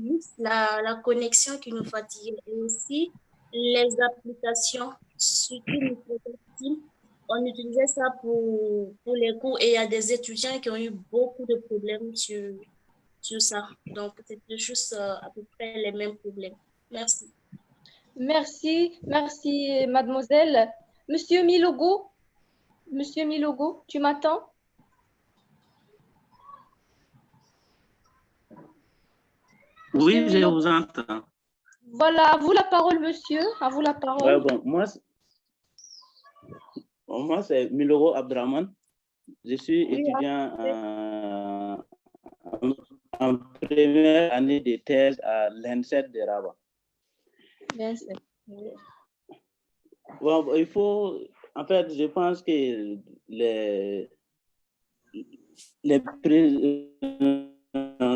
juste la connexion qui nous fatiguait. Et aussi, les applications, surtout Microsoft Teams, on utilisait ça pour les cours et il y a des étudiants qui ont eu beaucoup de problèmes sur ça. Donc, c'était juste à peu près les mêmes problèmes. Merci. Merci, mademoiselle. Monsieur Milogo, tu m'attends? Oui, je vous entends. Voilà, à vous la parole, monsieur. À vous la parole. Ouais, bon, moi c'est Milogo Abdraman. Je suis étudiant en première année de thèse à l'ENSET de Rabat. Bon, il faut, en fait, je pense que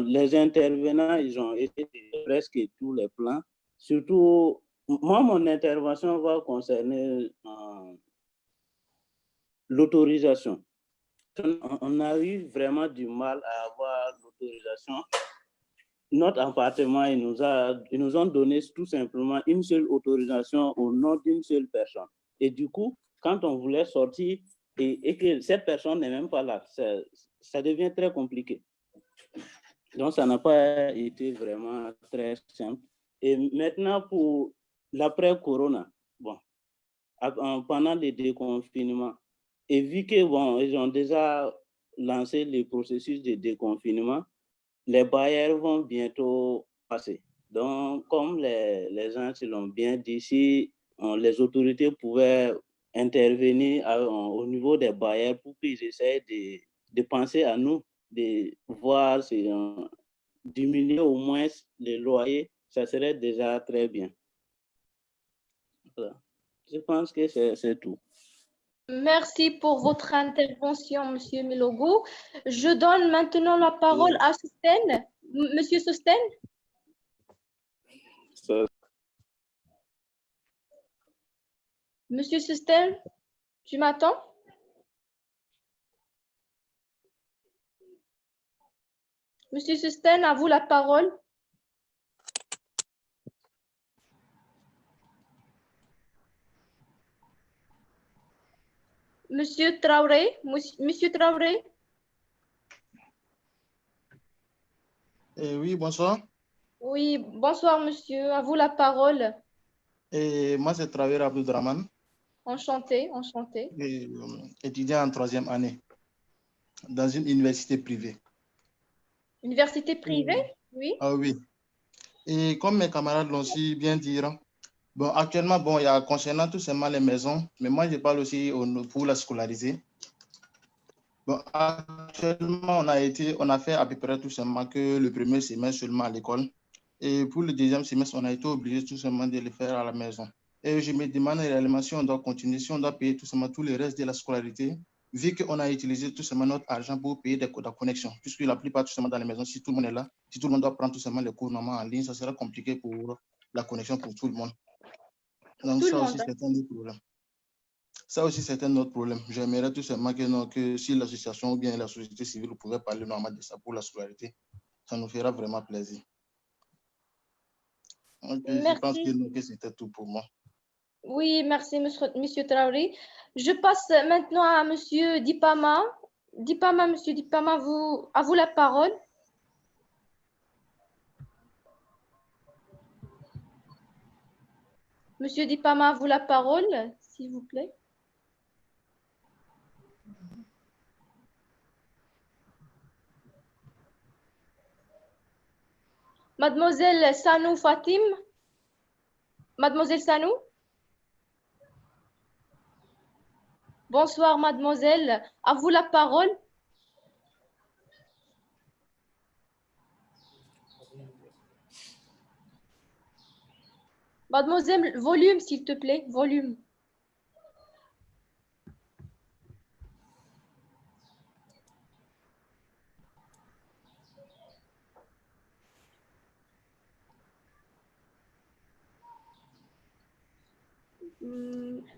les intervenants, ils ont été presque tous les plans. Surtout, moi, mon intervention va concerner l'autorisation. On a eu vraiment du mal à avoir l'autorisation notre appartement, ils nous ont donné tout simplement une seule autorisation au nom d'une seule personne. Et du coup, quand on voulait sortir et que cette personne n'est même pas là, ça devient très compliqué. Donc, ça n'a pas été vraiment très simple. Et maintenant, pour l'après-corona, bon, pendant les déconfinements, et vu que, bon, ils ont déjà lancé le processus de déconfinement, les barrières vont bientôt passer. Donc, comme les gens se l'ont bien dit, si les autorités pouvaient intervenir au niveau des barrières pour qu'ils essayent de penser à nous, de voir diminuer au moins les loyers, ça serait déjà très bien. Voilà. Je pense que c'est tout. Merci pour votre intervention, Monsieur Milogo. Je donne maintenant la parole à Sosten. Monsieur Sosten? Monsieur Sosten, tu m'attends? Monsieur Sosten, à vous la parole. Monsieur Traoré, Monsieur Traoré. Oui, bonsoir. Oui, bonsoir monsieur, à vous la parole. Moi, c'est Traoré Abdoudraman. Enchanté, enchanté. Étudiant en 3e année dans une université privée. Université privée? Oui. Ah oui. Et comme mes camarades l'ont si bien dit, bon, actuellement, bon, il y a concernant tout simplement les maisons, mais moi, je parle aussi pour la scolariser. Bon, actuellement, on a fait à peu près tout simplement que le premier semestre seulement à l'école. Et pour le deuxième semestre, on a été obligé tout simplement de le faire à la maison. Et je me demande réellement si on doit continuer, si on doit payer tout simplement tout le reste de la scolarité, vu qu'on a utilisé tout simplement notre argent pour payer la connexion. Puisque la plupart tout simplement dans les maisons, si tout le monde est là, si tout le monde doit prendre tout simplement les cours normalement en ligne, ça sera compliqué pour la connexion pour tout le monde. Donc ça aussi, c'est un autre problème. Ça aussi, c'est un autre problème. J'aimerais tout simplement que si l'association ou bien la société civile pouvait parler normalement de ça pour la scolarité, ça nous fera vraiment plaisir. Donc, je pense que c'était tout pour moi. Oui, merci, monsieur Traoré. Je passe maintenant à monsieur Dipama. Monsieur Dipama, à vous la parole. Monsieur Dipama, à vous la parole, s'il vous plaît. Mademoiselle Sanou Fatim. Mademoiselle Sanou. Bonsoir, mademoiselle. À vous la parole. Mademoiselle, volume, s'il te plaît, volume.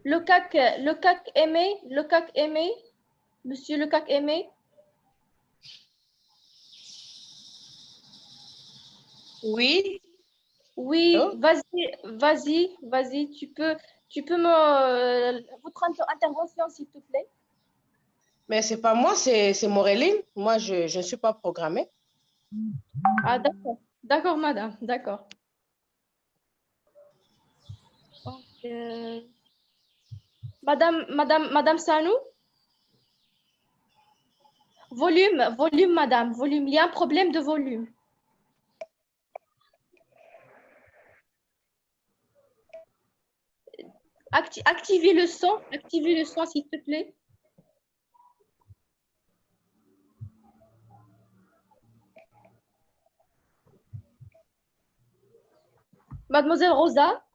Le CAC aimé, monsieur le CAC aimé. Oui. Oui, vas-y, tu peux votre intervention, s'il te plaît. Mais c'est pas moi, c'est Moreline. Moi, je ne suis pas programmée. Ah, d'accord. D'accord, madame, d'accord. Donc, Madame Sanou. Volume, madame, volume. Il y a un problème de volume. Activez le son, s'il te plaît. Mademoiselle Rosa.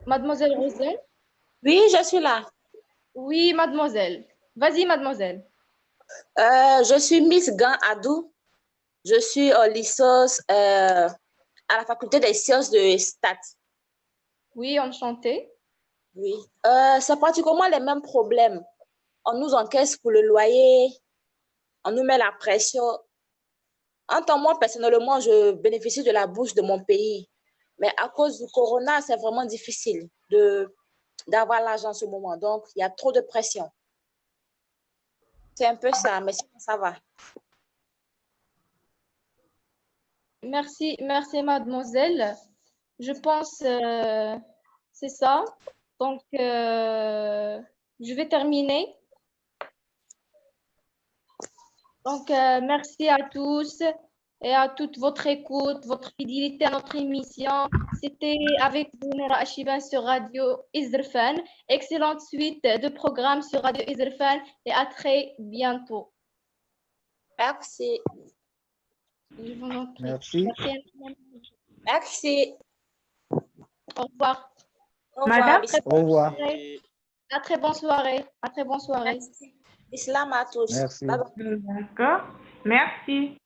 Mademoiselle Rosa. Oui, je suis là. Oui, mademoiselle. Vas-y, mademoiselle. Je suis Miss Gan Adou. Je suis en licence à la faculté des sciences de Stat. Oui, enchantée. Oui, c'est pratiquement les mêmes problèmes. On nous encaisse pour le loyer, on nous met la pression. En tant que moi, personnellement, je bénéficie de la bourse de mon pays. Mais à cause du corona, c'est vraiment difficile d'avoir l'argent en ce moment. Donc, il y a trop de pression. C'est un peu ça, mais sinon, ça va. Merci, mademoiselle. Je pense c'est ça. Donc, je vais terminer. Donc, merci à tous et à toute votre écoute, votre fidélité à notre émission. C'était avec vous, Nera Achiban, sur Radio Izrfan. Excellente suite de programmes sur Radio Izrfan et à très bientôt. Merci. Je vous en prie. Merci. Merci. Au revoir. Au revoir. Au revoir. À très bonne soirée. À très bonne soirée. Islam à tous. Merci. Bye bye. D'accord. Merci.